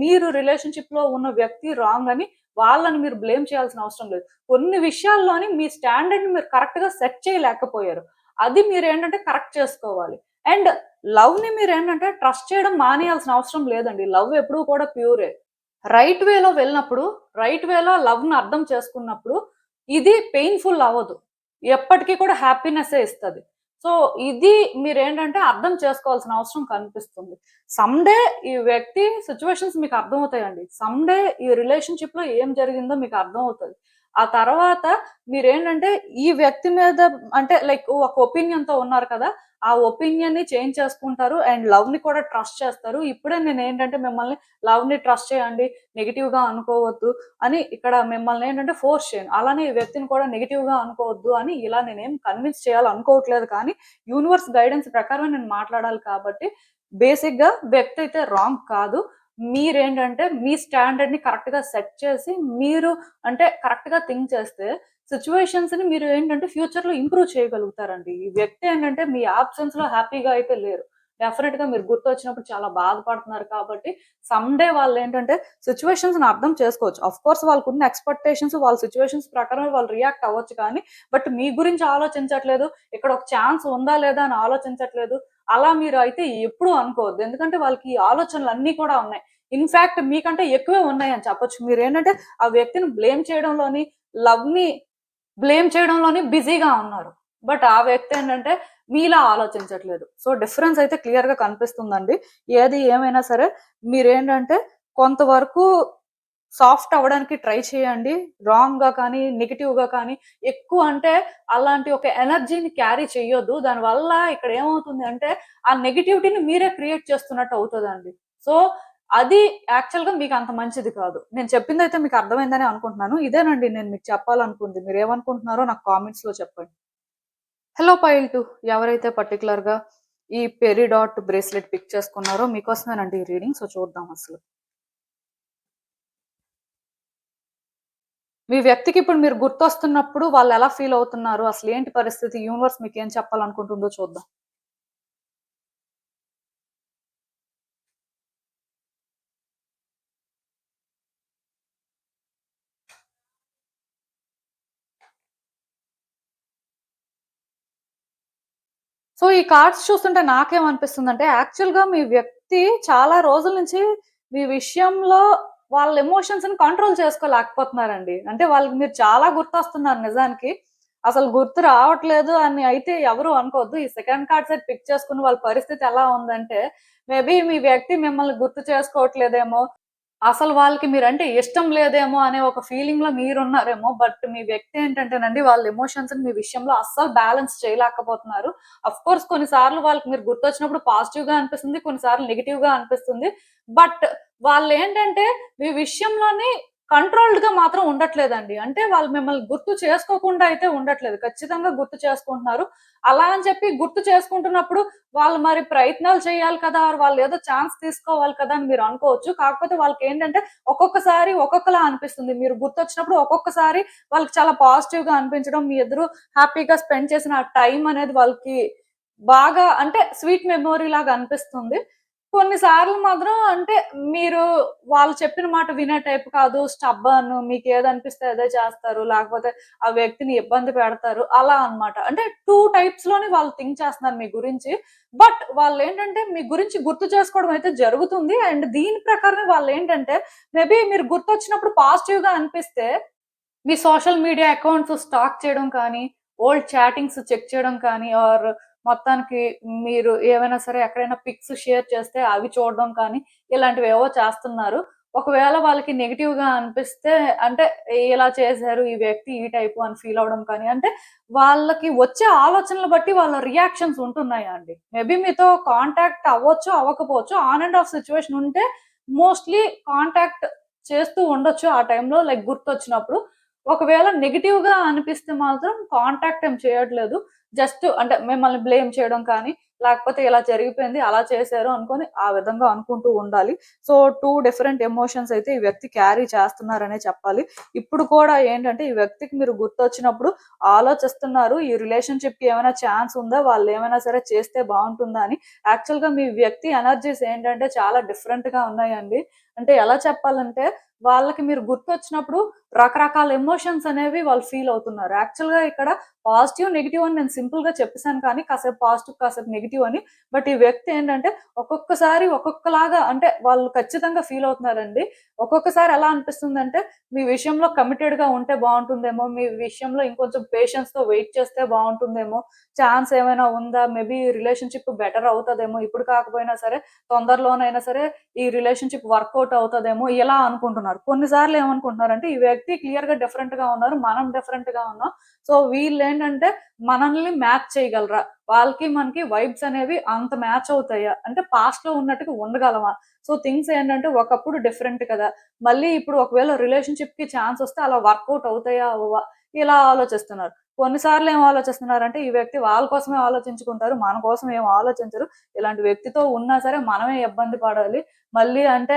మీరు రిలేషన్‌షిప్‌లో ఉన్న వ్యక్తి రాంగ్ అని వాళ్ళని మీరు బ్లేమ్ చేయాల్సిన అవసరం లేదు. కొన్ని విషయాల్లోని మీ స్టాండర్డ్‌ని మీరు కరెక్ట్‌గా సెట్ చేయలేకపోయారు. అది మీరేంటంటే కరెక్ట్ చేసుకోవాలి. అండ్ లవ్‌ని మీరేంటంటే ట్రస్ట్ చేయడం మానేయాల్సిన అవసరం లేదండి. లవ్ ఎప్పుడూ కూడా ప్యూరే. రైట్ వేలో వెళ్ళినప్పుడు, రైట్ వేలో లవ్‌ని అర్థం చేసుకున్నప్పుడు, ఇది పెయిన్‌ఫుల్ అవ్వదు. ఎప్పటికి కూడా హ్యాపీనెస్సే ఇస్తది. సో, ఇది మీరేంటంటే అర్థం చేసుకోవాల్సిన అవసరం కనిపిస్తుంది. సమ్‌డే ఈ వ్యక్తి సిట్యుయేషన్స్ మీకు అర్థమవుతాయండి. సమ్‌డే ఈ రిలేషన్‌షిప్‌లో ఏం జరిగిందో మీకు అర్థమవుతది. ఆ తర్వాత మీరేంటంటే ఈ వ్యక్తి మీద అంటే లైక్ ఒక ఒపీనియన్‌తో ఉన్నారు కదా! ఆ ఒపీనియన్‌ని చేంజ్ చేసుకుంటారు. అండ్ లవ్‌ని కూడా ట్రస్ట్ చేస్తారు. ఇప్పుడే నేనేంటంటే మిమ్మల్ని లవ్‌ని ట్రస్ట్ చేయండి. నెగెటివ్‌గా అనుకోవద్దు అని ఇక్కడ మిమ్మల్ని ఏంటంటే ఫోర్స్ చేయను. అలానే ఈ వ్యక్తిని కూడా నెగెటివ్‌గా అనుకోవద్దు అని ఇలా నేనేం కన్విన్స్ చేయాలనుకోవట్లేదు కానీ, యూనివర్స్ గైడెన్స్ ప్రకారమే నేను మాట్లాడాలి కాబట్టి, బేసిక్‌గా వ్యక్తి అయితే రాంగ్ కాదు. మీరేంటంటే మీ స్టాండర్డ్‌ని కరెక్ట్‌గా సెట్ చేసి, మీరు అంటే కరెక్ట్‌గా థింక్ చేస్తే సిట్యుయేషన్స్‌ని మీరు ఏంటంటే ఫ్యూచర్‌లో ఇంప్రూవ్ చేయగలుగుతారండి. ఈ వ్యక్తి ఏంటంటే మీ యాబ్సెన్స్‌లో హ్యాపీగా అయితే లేరు. డెఫినిట్‌గా మీరు గుర్తొచ్చినప్పుడు చాలా బాధపడుతున్నారు కాబట్టి, సమ్‌డే వాళ్ళేంటంటే సిట్యుయేషన్స్‌ని అర్థం చేసుకోవచ్చు. ఆఫ్‌కోర్స్ వాళ్ళకున్న ఎక్స్‌పెక్టేషన్స్ వాళ్ళ సిట్యుయేషన్స్ ప్రకారమే వాళ్ళు రియాక్ట్ అవ్వచ్చు కానీ, బట్ మీ గురించి ఆలోచించట్లేదు. ఇక్కడ ఒక ఛాన్స్ ఉందా లేదా అని ఆలోచించట్లేదు. అలా మీరు అయితే ఎప్పుడూ అనుకోవద్దు. ఎందుకంటే వాళ్ళకి ఈ ఆలోచనలన్నీ కూడా ఉన్నాయి. ఇన్‌ఫాక్ట్ మీకంటే ఎక్కువే ఉన్నాయని చెప్పొచ్చు. మీరేంటంటే ఆ వ్యక్తిని బ్లేమ్ చేయడంలోని, లవ్‌ని బ్లేమ్ చేయడంలోనే బిజీగా ఉన్నారు. బట్ ఆ వ్యక్తి ఏంటంటే మీలా ఆలోచించట్లేదు. సో, డిఫరెన్స్ అయితే క్లియర్‌గా కనిపిస్తుందండి. ఏది ఏమైనా సరే మీరేంటంటే కొంతవరకు సాఫ్ట్ అవ్వడానికి ట్రై చేయండి. రాంగ్‌గా కానీ, నెగెటివ్‌గా కానీ ఎక్కువ అంటే అలాంటి ఒక ఎనర్జీని క్యారీ చెయ్యొద్దు. దానివల్ల ఇక్కడ ఏమవుతుంది అంటే ఆ నెగటివిటీని మీరే క్రియేట్ చేస్తున్నట్టు అవుతదండి. సో, అది యాక్చువల్‌గా మీకు అంత మంచిది కాదు. నేను చెప్పిందైతే మీకు అర్థమైందనే అనుకుంటున్నాను. ఇదేనండి నేను మీకు చెప్పాలనుకుంది. మీరేమనుకుంటున్నారో నాకు కామెంట్స్‌లో చెప్పండి. హలో పైల్ 2 ఎవరైతే పర్టిక్యులర్‌గా ఈ పెరిడాట్ బ్రేస్లెట్ పిక్ చేసుకున్నారో మీకోసమేనండి ఈ రీడింగ్. సో, చూద్దాం అసలు. మీ వ్యక్తికి ఇప్పుడు మీరు గుర్తొస్తున్నప్పుడు వాళ్ళెలా ఫీల్ అవుతున్నారు? అసలేంటి పరిస్థితి? యూనివర్స్ మీకేం చెప్పాలనుకుంటుందో చూద్దాం. సో, ఈ కార్డ్స్ చూస్తుంటే నాకేమనిపిస్తుందంటే, యాక్చువల్‌గా మీ వ్యక్తి చాలా రోజుల నుంచి మీ విషయంలో వాళ్ళ ఎమోషన్స్‌ని కంట్రోల్ చేసుకోలేకపోతున్నారండి. అంటే వాళ్ళకి మీరు చాలా గుర్తొస్తున్నారు నిజానికి. అసలు గుర్తు రావట్లేదు అని అయితే ఎవరు అనుకోవద్దు. ఈ సెకండ్ కార్డ్ సెట్ పిక్ చేసుకున్న వాళ్ళ పరిస్థితి ఎలా ఉందంటే, మేబీ మీ వ్యక్తి మిమ్మల్ని గుర్తు చేసుకోవట్లేదేమో, అసలు వాళ్ళకి మీరంటే ఇష్టం లేదేమో అనే ఒక ఫీలింగ్‌లో మీరున్నారేమో. బట్ మీ వ్యక్తి ఏంటంటేనండి వాళ్ళ ఎమోషన్స్‌ని మీ విషయంలో అస్సలు బ్యాలెన్స్ చేయలేకపోతున్నారు. ఆఫ్‌కోర్స్ కొన్ని సార్లు వాళ్ళకి మీరు గుర్తొచ్చినప్పుడు పాజిటివ్‌గా అనిపిస్తుంది. కొన్ని సార్లు నెగెటివ్‌గా అనిపిస్తుంది. బట్ వాళ్ళేంటంటే మీ విషయంలోని కంట్రోల్డ్‌గా మాత్రం ఉండట్లేదండి. అంటే వాళ్ళు మిమ్మల్ని గుర్తు చేసుకోకుండా అయితే ఉండట్లేదు. ఖచ్చితంగా గుర్తు చేసుకుంటున్నారు. అలా అని చెప్పి గుర్తు చేసుకుంటున్నప్పుడు వాళ్ళు మరి ప్రయత్నాలు చేయాలి కదా! వాళ్ళేదో ఛాన్స్ తీసుకోవాలి కదా! అని మీరు అనుకోవచ్చు. కాకపోతే వాళ్ళకేంటంటే ఒక్కొక్కసారి ఒక్కొక్కలా అనిపిస్తుంది. మీరు గుర్తొచ్చినప్పుడు ఒక్కొక్కసారి వాళ్ళకి చాలా పాజిటివ్‌గా అనిపించడం, మీ ఇద్దరు హ్యాపీగా స్పెండ్ చేసిన ఆ టైం అనేది వాళ్ళకి బాగా అంటే స్వీట్ మెమోరీ లాగా అనిపిస్తుంది. కొన్ని సార్లు మాత్రం అంటే మీరు వాళ్ళు చెప్పిన మాట వినే టైప్ కాదు. స్టబ్బర్న్ మీకేదనిపిస్తే అదే చేస్తారు. లేకపోతే ఆ వ్యక్తిని ఇబ్బంది పెడతారు. అలా అన్నమాట. అంటే 2 టైప్స్‌లోని వాళ్ళు థింక్ చేస్తున్నారు మీ గురించి. బట్ వాళ్ళేంటంటే మీ గురించి గుర్తు చేసుకోవడం అయితే జరుగుతుంది. అండ్ దీని ప్రకారమే వాళ్ళేంటంటే మేబీ మీరు గుర్తొచ్చినప్పుడు పాజిటివ్‌గా అనిపిస్తే మీ సోషల్ మీడియా అకౌంట్స్ స్టాక్ చేయడం కానీ, ఓల్డ్ చాటింగ్స్ చెక్ చేయడం కానీ, ఆర్ మొత్తానికి మీరు ఏవైనా సరే ఎక్కడైనా పిక్స్ షేర్ చేస్తే అవి చూడడం కానీ, ఇలాంటివేవో చేస్తున్నారు. ఒకవేళ వాళ్ళకి నెగెటివ్‌గా అనిపిస్తే అంటే ఇలా చేశారు ఈ వ్యక్తి ఈ టైపు అని ఫీల్ అవ్వడం కానీ, అంటే వాళ్ళకి వచ్చే ఆలోచనలు బట్టి వాళ్ళ రియాక్షన్స్ ఉంటున్నాయా అండి. మేబీ మీతో కాంటాక్ట్ అవ్వచ్చు, అవ్వకపోవచ్చు. ఆన్ అండ్ ఆఫ్ సిట్యుయేషన్ ఉంటే మోస్ట్‌లీ కాంటాక్ట్ చేస్తూ ఉండొచ్చు ఆ టైంలో లైక్ గుర్తొచ్చినప్పుడు. ఒకవేళ నెగెటివ్‌గా అనిపిస్తే మాత్రం కాంటాక్ట్ ఏం చేయట్లేదు. జస్ట్ అంటే మిమ్మల్ని బ్లేమ్ చేయడం కానీ, లేకపోతే ఇలా జరిగిపోయింది, అలా చేశారు అనుకోని ఆ విధంగా అనుకుంటూ ఉండాలి. సో, 2 డిఫరెంట్ ఎమోషన్స్ అయితే ఈ వ్యక్తి క్యారీ చేస్తున్నారనే చెప్పాలి. ఇప్పుడు కూడా ఏంటంటే ఈ వ్యక్తికి మీరు గుర్తొచ్చినప్పుడు ఆలోచిస్తున్నారు. ఈ రిలేషన్‌షిప్‌కి ఏమైనా ఛాన్స్ ఉందా? వాళ్ళేమైనా సరే చేస్తే బావుంటుందా అని. యాక్చువల్‌గా మీ వ్యక్తి ఎనర్జీస్ ఏంటంటే చాలా డిఫరెంట్‌గా ఉన్నాయండి. అంటే ఎలా చెప్పాలంటే వాళ్ళకి మీరు గుర్తొచ్చినప్పుడు రకరకాల ఎమోషన్స్ అనేవి వాళ్ళు ఫీల్ అవుతున్నారు. యాక్చువల్‌గా ఇక్కడ పాజిటివ్, నెగెటివ్ అని నేను సింపుల్‌గా చెప్పేసాను కానీ కాసేపు పాజిటివ్, కాసేపు నెగెటివ్ అని. బట్ ఈ వ్యక్తి ఏంటంటే ఒక్కొక్కసారి ఒక్కొక్కలాగా అంటే వాళ్ళు ఖచ్చితంగా ఫీల్ అవుతున్నారండి. ఒక్కొక్కసారి ఎలా అనిపిస్తుందంటే మీ విషయంలో కమిటెడ్‌గా ఉంటే బావుంటుందేమో, మీ విషయంలో ఇంకొంచెం పేషెన్స్‌తో వెయిట్ చేస్తే బావుంటుందేమో, ఛాన్స్ ఏమైనా ఉందా? మేబీ రిలేషన్‌షిప్ బెటర్ అవుతదేమో ఇప్పుడు కాకపోయినా సరే తొందరలోనైనా సరే ఈ రిలేషన్‌షిప్ వర్కౌట్ అవుతదేమో ఇలా అనుకుంటున్నారు. కొన్ని సార్లు ఏమనుకుంటున్నారంటే ఈ వ్యక్తి క్లియర్‌గా డిఫరెంట్‌గా ఉన్నారు. మనం డిఫరెంట్‌గా ఉన్నాం. సో, వీళ్ళేంటంటే మనల్ని మ్యాచ్ చేయగలరా? వాళ్ళకి మనకి వైబ్స్ అనేవి అంత మ్యాచ్ అవుతాయా? అంటే పాస్ట్‌లో ఉన్నట్టుగా ఉండగలమా? సో, థింగ్స్ ఏంటంటే ఒకప్పుడు డిఫరెంట్ కదా! మళ్ళీ ఇప్పుడు ఒకవేళ రిలేషన్‌షిప్‌కి ఛాన్స్ వస్తే అలా వర్కౌట్ అవుతాయా? అవ్వవా? ఇలా ఆలోచిస్తున్నారు. కొన్ని సార్లు ఏం ఆలోచిస్తున్నారంటే ఈ వ్యక్తి వాళ్ళ కోసమే ఆలోచించుకుంటారు. మన కోసం ఏం ఆలోచించరు. ఇలాంటి వ్యక్తితో ఉన్నా సరే మనమే ఇబ్బంది పడాలి. మళ్ళీ అంటే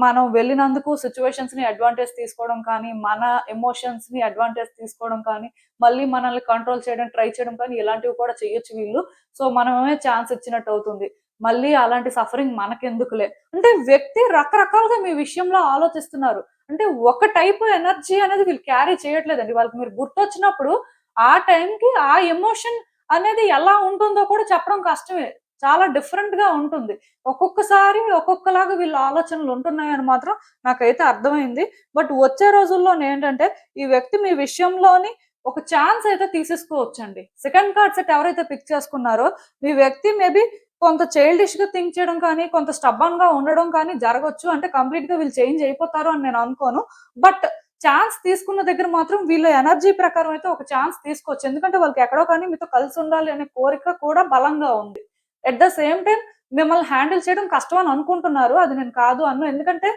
మనం వెళ్ళినందుకు సిట్యుయేషన్స్‌ని అడ్వాంటేజ్ తీసుకోవడం కానీ, మన ఎమోషన్స్‌ని అడ్వాంటేజ్ తీసుకోవడం కానీ, మళ్ళీ మనల్ని కంట్రోల్ చేయడానికి ట్రై చేయడం కానీ, ఇలాంటివి కూడా చేయొచ్చు వీళ్ళు. సో, మనమే ఛాన్స్ ఇచ్చినట్టు అవుతుంది. మళ్ళీ అలాంటి సఫరింగ్ మనకెందుకులే. అంటే వ్యక్తి రకరకాలుగా మీ విషయంలో ఆలోచిస్తున్నారు. అంటే ఒక టైప్ ఎనర్జీ అనేది వీళ్ళు క్యారీ చేయట్లేదండి. వాళ్ళకి మీరు గుర్తొచ్చినప్పుడు ఆ టైంకి ఆ ఎమోషన్ అనేది ఎలా ఉంటుందో కూడా చెప్పడం కష్టమే. చాలా డిఫరెంట్‌గా ఉంటుంది. ఒక్కొక్కసారి ఒక్కొక్కలాగా వీళ్ళ ఆలోచనలు ఉంటున్నాయని మాత్రం నాకైతే అర్థమైంది. బట్ వచ్చే రోజుల్లోనేంటంటే ఈ వ్యక్తి మీ విషయంలోని ఒక ఛాన్స్ అయితే తీసేసుకోవచ్చండి. సెకండ్ కార్డ్ సెట్ ఎవరైతే పిక్ చేసుకున్నారో మీ వ్యక్తి మేబీ కొంత చైల్డిష్‌గా థింక్ చేయడం కానీ, కొంత స్టబ్బర్న్‌గా ఉండడం కానీ జరగొచ్చు. అంటే కంప్లీట్‌గా వీళ్ళు చేంజ్ అయిపోతారు అని నేను అనుకోను. బట్ ఛాన్స్ తీసుకున్న దగ్గర మాత్రం వీళ్ళ ఎనర్జీ ప్రకారం అయితే ఒక ఛాన్స్ తీసుకోవచ్చు. ఎందుకంటే వాళ్ళకి ఎక్కడో కానీ మీతో కలిసుండాలి అనే కోరిక కూడా బలంగా ఉంది. ఎట్ ద సేమ్ టైమ్ మిమ్మల్ని హ్యాండిల్ చేయడం కష్టం అని అనుకుంటున్నారు. అది నేను కాదు అనను. ఎందుకంటే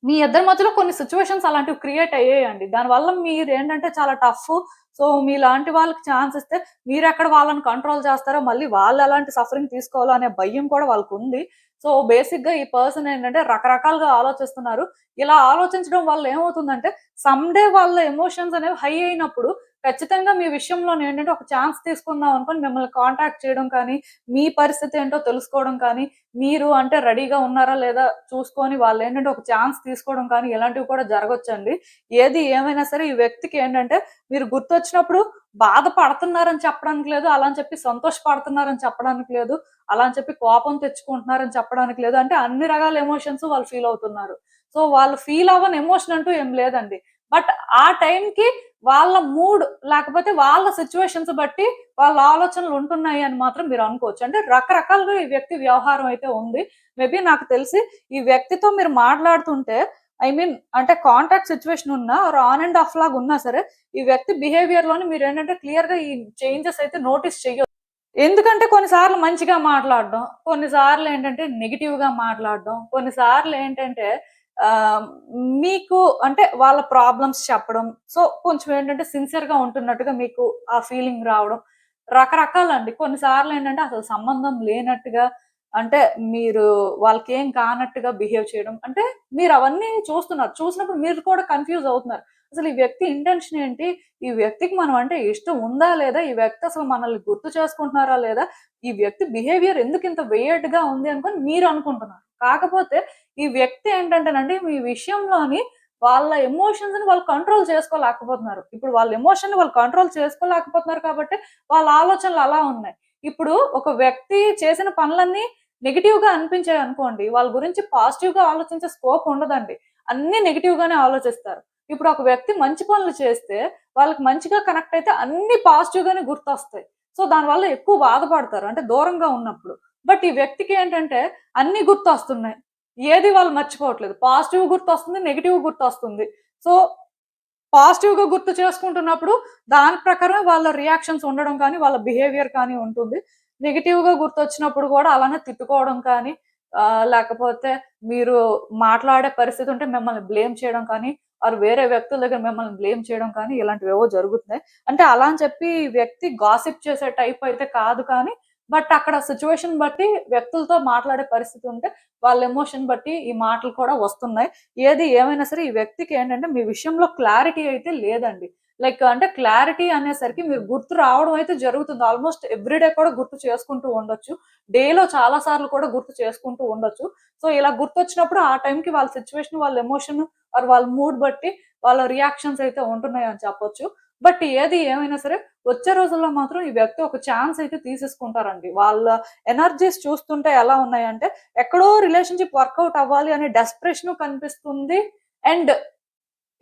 మీ ఇద్దరి మధ్యలో కొన్ని సిట్యుయేషన్స్ అలాంటివి క్రియేట్ అయ్యాయండి. దానివల్ల మీరేంటంటే చాలా టఫ్. సో, మీలాంటి వాళ్ళకి ఛాన్స్ ఇస్తే మీరెక్కడ వాళ్ళని కంట్రోల్ చేస్తారో, మళ్ళీ వాళ్ళెలాంటి సఫరింగ్ తీసుకోవాలో అనే భయం కూడా వాళ్ళకుంది. సో, బేసిక్‌గా ఈ పర్సన్ ఏంటంటే రకరకాలుగా ఆలోచిస్తున్నారు. ఇలా ఆలోచించడం వల్ల ఏమవుతుందంటే, సమ్ డే వాళ్ళ ఎమోషన్స్ అనేవి హై అయినప్పుడు ఖచ్చితంగా మీ విషయంలోనేంటంటే ఒక ఛాన్స్ తీసుకుందాం అనుకోని మిమ్మల్ని కాంటాక్ట్ చేయడం కానీ, మీ పరిస్థితి ఏంటో తెలుసుకోవడం కానీ, మీరు అంటే రెడీగా ఉన్నారా లేదా చూసుకొని వాళ్ళేంటంటే ఒక ఛాన్స్ తీసుకోవడం కానీ ఇలాంటివి కూడా జరగొచ్చండి. ఏది ఏమైనా సరే ఈ వ్యక్తికి ఏంటంటే మీరు గుర్తొచ్చినప్పుడు బాధపడుతున్నారని చెప్పడానికి లేదు. అలా అని చెప్పి సంతోషపడుతున్నారని చెప్పడానికి లేదు. అలా అని చెప్పి కోపం తెచ్చుకుంటున్నారని చెప్పడానికి లేదు. అంటే అన్ని రకాల ఎమోషన్స్ వాళ్ళు ఫీల్ అవుతున్నారు. సో, వాళ్ళు ఫీల్ అవ్వని ఎమోషన్ అంటూ ఏం లేదండి. బట్ ఆ టైంకి వాళ్ళ మూడ్ లేకపోతే వాళ్ళ సిట్యుయేషన్స్ బట్టి వాళ్ళ ఆలోచనలు ఉంటున్నాయి అని మాత్రం మీరు అనుకోవచ్చు. అంటే రకరకాలుగా ఈ వ్యక్తి వ్యవహారం అయితే ఉంది. మేబీ నాకు తెలిసి ఈ వ్యక్తితో మీరు మాట్లాడుతుంటే ఐ మీన్ అంటే కాంటాక్ట్ సిట్యుయేషన్ ఉన్నా ఆర్ ఆన్ అండ్ ఆఫ్ లాగా ఉన్నా సరే, ఈ వ్యక్తి బిహేవియర్‌లోని మీరేంటంటే క్లియర్‌గా ఈ చేంజెస్ అయితే నోటీస్ చెయ్యొచ్చు. ఎందుకంటే కొన్ని సార్లు మంచిగా మాట్లాడడం, కొన్ని సార్లు ఏంటంటే నెగెటివ్‌గా మాట్లాడడం, కొన్ని సార్లు ఏంటంటే ఆహ్, మీకు అంటే వాళ్ళ ప్రాబ్లమ్స్ చెప్పడం. సో, కొంచెం ఏంటంటే సిన్సియర్‌గా ఉంటున్నట్టుగా మీకు ఆ ఫీలింగ్ రావడం. రకరకాలండి. కొన్ని సార్లు ఏంటంటే అసలు సంబంధం లేనట్టుగా అంటే మీరు వాళ్ళకేం కానట్టుగా బిహేవ్ చేయడం. అంటే మీరవన్నీ చూస్తున్నారు. చూసినప్పుడు మీరు కూడా కన్‌ఫ్యూజ్ అవుతున్నారు. అసలు ఈ వ్యక్తి ఇంటెన్షన్ ఏంటి? ఈ వ్యక్తికి మనం అంటే ఇష్టం ఉందా? లేదా? ఈ వ్యక్తి అసలు మనల్ని గుర్తు చేసుకుంటున్నారా? లేదా? ఈ వ్యక్తి బిహేవియర్ ఎందుకింత వియర్డ్‌గా ఉంది అనుకోని మీరు అనుకుంటున్నారు. కాకపోతే ఈ వ్యక్తి ఏంటంటేనండి మీ విషయంలోని వాళ్ళ ఎమోషన్స్‌ని వాళ్ళు కంట్రోల్ చేసుకోలేకపోతున్నారు. ఇప్పుడు వాళ్ళ ఎమోషన్‌ని వాళ్ళు కంట్రోల్ చేసుకోలేకపోతున్నారు కాబట్టి వాళ్ళ ఆలోచనలు అలా ఉన్నాయి. ఇప్పుడు ఒక వ్యక్తి చేసిన పనులన్నీ నెగెటివ్‌గా అనిపించాయనుకోండి, వాళ్ళ గురించి పాజిటివ్‌గా ఆలోచించే స్కోప్ ఉండదండి. అన్నీ నెగెటివ్‌గానే ఆలోచిస్తారు. ఇప్పుడు ఒక వ్యక్తి మంచి పనులు చేస్తే, వాళ్ళకి మంచిగా కనెక్ట్ అయితే అన్నీ పాజిటివ్‌గానే గుర్తొస్తాయి. సో, దానివల్ల ఎక్కువ బాధపడతారు. అంటే దూరంగా ఉన్నప్పుడు. బట్ ఈ వ్యక్తికి ఏంటంటే అన్నీ గుర్తొస్తున్నాయి. ఏది వాళ్ళు మర్చిపోవట్లేదు. పాజిటివ్ గుర్తొస్తుంది, నెగెటివ్ గుర్తొస్తుంది. సో, పాజిటివ్‌గా గుర్తు చేసుకుంటున్నప్పుడు దాని ప్రకారమే వాళ్ళ రియాక్షన్స్ ఉండడం కానీ, వాళ్ళ బిహేవియర్ కానీ ఉంటుంది. నెగెటివ్‌గా గుర్తొచ్చినప్పుడు కూడా అలానే తిట్టుకోవడం కానీ, లేకపోతే మీరు మాట్లాడే పరిస్థితి ఉంటే మిమ్మల్ని బ్లేమ్ చేయడం కానీ, ఆర్ వేరే వ్యక్తుల దగ్గర మిమ్మల్ని బ్లేమ్ చేయడం కానీ ఇలాంటివేవో జరుగుతున్నాయి. అంటే అలా అని చెప్పి ఈ వ్యక్తి గాసిప్ చేసే టైప్ అయితే కాదు కానీ, బట్ అక్కడ సిట్యుయేషన్ బట్టి వ్యక్తులతో మాట్లాడే పరిస్థితి ఉంటే వాళ్ళ ఎమోషన్ బట్టి ఈ మాటలు కూడా వస్తున్నాయి. ఏది ఏమైనా సరే ఈ వ్యక్తికి ఏంటంటే మీ విషయంలో క్లారిటీ అయితే లేదండి. లైక్ అంటే క్లారిటీ అనేసరికి మీరు గుర్తు రావడం అయితే జరుగుతుంది. ఆల్‌మోస్ట్ ఎవ్రీ డే కూడా గుర్తు చేసుకుంటూ ఉండొచ్చు. డేలో చాలా సార్లు కూడా గుర్తు చేసుకుంటూ ఉండొచ్చు. సో, ఇలా గుర్తొచ్చినప్పుడు ఆ టైంకి వాళ్ళ సిట్యుయేషన్, వాళ్ళ ఎమోషన్ ఆర్ వాళ్ళ మూడ్ బట్టి వాళ్ళ రియాక్షన్స్ అయితే ఉంటున్నాయని చెప్పొచ్చు. బట్ ఏది ఏమైనా సరే వచ్చే రోజుల్లో మాత్రం ఈ వ్యక్తి ఒక ఛాన్స్ అయితే తీసేసుకుంటారండి. వాళ్ళ ఎనర్జీస్ చూస్తుంటే ఎలా ఉన్నాయంటే ఎక్కడో రిలేషన్‌షిప్ వర్కౌట్ అవ్వాలి అనే డెస్పరేషను కనిపిస్తుంది. అండ్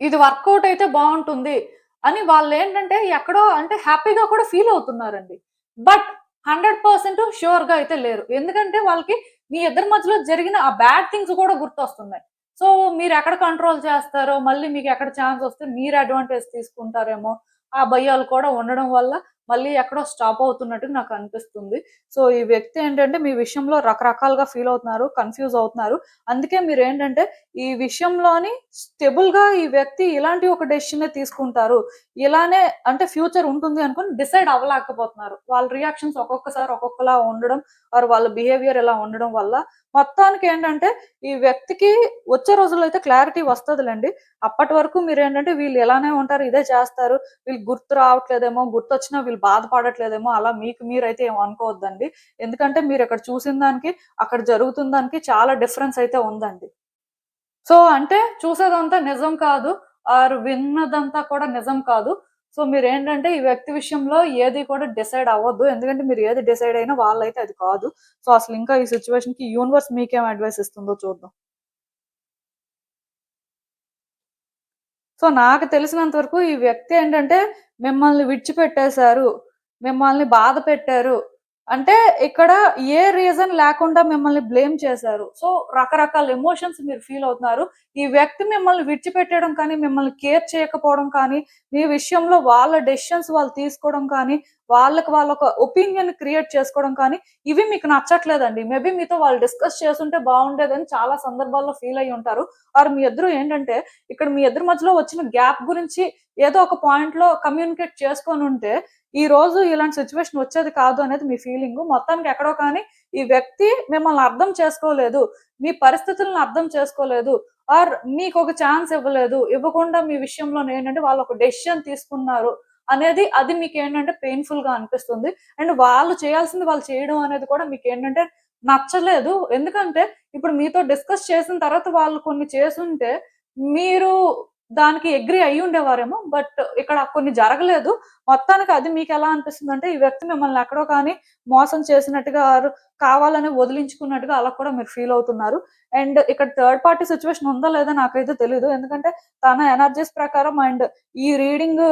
ఇది వర్కౌట్ అయితే బావుంటుంది అని వాళ్ళేంటంటే ఎక్కడో అంటే హ్యాపీగా కూడా ఫీల్ అవుతున్నారండి. బట్ 100% ష్యూర్‌గా అయితే లేరు. ఎందుకంటే వాళ్ళకి మీ ఇద్దరి మధ్యలో జరిగిన ఆ బ్యాడ్ థింగ్స్ కూడా గుర్తొస్తున్నాయి. సో, మీరెక్కడ కంట్రోల్ చేస్తారో, మళ్ళీ మీకెక్కడ ఛాన్స్ వస్తే మీరు అడ్వాంటేజ్ తీసుకుంటారేమో, ఆ భయాలు కూడా ఉండడం వల్ల మళ్ళీ ఎక్కడో స్టాప్ అవుతున్నట్టుగా నాకనిపిస్తుంది. సో, ఈ వ్యక్తి ఏంటంటే మీ విషయంలో రకరకాలుగా ఫీల్ అవుతున్నారు, కన్‌ఫ్యూజ్ అవుతున్నారు. అందుకే మీరేంటంటే ఈ విషయంలోని స్టెబుల్‌గా ఈ వ్యక్తి ఇలాంటి ఒక డెసిషనే తీసుకుంటారు. ఇలానే అంటే ఫ్యూచర్ ఉంటుంది అనుకోని డిసైడ్ అవ్వలేకపోతున్నారు. వాళ్ళ రియాక్షన్స్ ఒక్కొక్కసారి ఒక్కొక్కలా ఉండడం, ఆర్ వాళ్ళ బిహేవియర్ ఇలా ఉండడం వల్ల మొత్తానికేంటంటే ఈ వ్యక్తికి వచ్చే రోజుల్లో అయితే క్లారిటీ వస్తదిలెండి. అప్పటి వరకు మీరేంటంటే వీళ్ళు ఇలానే ఉంటారు, ఇదే చేస్తారు, వీళ్ళకి గుర్తు రావట్లేదేమో, గుర్తొచ్చినా వీళ్ళు బాధపడట్లేదేమో అలా మీకు మీరైతే ఏమి అనుకోవద్దండి. ఎందుకంటే మీరిక్కడ చూసిన దానికి, అక్కడ జరుగుతున్న దానికి చాలా డిఫరెన్స్ అయితే ఉందండి. సో, అంటే చూసేదంతా నిజం కాదు. ఆర్ విన్నదంతా కూడా నిజం కాదు. సో, మీరేంటంటే ఈ వ్యక్తి విషయంలో ఏది కూడా డిసైడ్ అవ్వద్దు. ఎందుకంటే మీరు ఏది డిసైడ్ అయినా వాళ్ళైతే అది కాదు. సో, అసలింకా ఈ సిట్యుయేషన్‌కి యూనివర్స్ మీకేం అడ్వైస్ ఇస్తుందో చూద్దాం. సో, నాకు తెలిసినంత వరకు ఈ వ్యక్తి ఏంటంటే మిమ్మల్ని విడిచిపెట్టేసారు. మిమ్మల్ని బాధ పెట్టారు. అంటే ఇక్కడ ఏ రీజన్ లేకుండా మిమ్మల్ని బ్లేమ్ చేశారు. సో, రకరకాల ఎమోషన్స్ మీరు ఫీల్ అవుతున్నారు. ఈ వ్యక్తి మిమ్మల్ని విడిచిపెట్టడం కానీ, మిమ్మల్ని కేర్ చేయకపోవడం కానీ, మీ విషయంలో వాళ్ళ డెసిషన్స్ వాళ్ళు తీసుకోవడం కానీ, వాళ్ళొక ఒపీనియన్ క్రియేట్ చేసుకోవడం కానీ, ఇవి మీకు నచ్చట్లేదండి. మేబీ మీతో వాళ్ళు డిస్కస్ చేసుంటే బావుండేదని చాలా సందర్భాల్లో ఫీల్ అయ్యి ఉంటారు. ఆర్ మీ ఇద్దరు ఏంటంటే, ఇక్కడ మీ ఇద్దరి మధ్యలో వచ్చిన గ్యాప్ గురించి ఏదో ఒక పాయింట్‌లో కమ్యూనికేట్ చేసుకొనుంటే ఈ రోజు ఇలాంటి సిట్యుయేషన్ వచ్చేది కాదు అనేది మీ ఫీలింగు. మొత్తానికి ఎక్కడో కానీ ఈ వ్యక్తి మిమ్మల్ని అర్థం చేసుకోలేదు. మీ పరిస్థితులను అర్థం చేసుకోలేదు. ఆర్ మీకొక ఛాన్స్ ఇవ్వలేదు. ఇవ్వకుండా మీ విషయంలోనేంటంటే వాళ్ళొక డెసిషన్ తీసుకున్నారు అనేది అది మీకేంటంటే పెయిన్‌ఫుల్‌గా అనిపిస్తుంది. అండ్ వాళ్ళు చేయాల్సింది వాళ్ళు చేయడం అనేది కూడా మీకేంటంటే నచ్చలేదు. ఎందుకంటే ఇప్పుడు మీతో డిస్కస్ చేసిన తర్వాత వాళ్ళు కొన్ని చేసుంటే మీరు దానికి అగ్రీ అయ్యుండేవారేమో. బట్ ఇక్కడ కొన్ని జరగలేదు. మొత్తానికి అది మీకెలా అనిపిస్తుందంటే, ఈ వ్యక్తి మిమ్మల్ని ఎక్కడో కానీ మోసం చేసినట్టుగా ఆర్ కావాలని వదిలించుకున్నట్టుగా అలా కూడా మీరు ఫీల్ అవుతున్నారు. అండ్ ఇక్కడ థర్డ్ పార్టీ సిట్యుయేషన్ ఉందా లేదా నాకైతే తెలీదు. ఎందుకంటే తన ఎనర్జీస్ ప్రకారం అండ్ ఈ రీడింగ్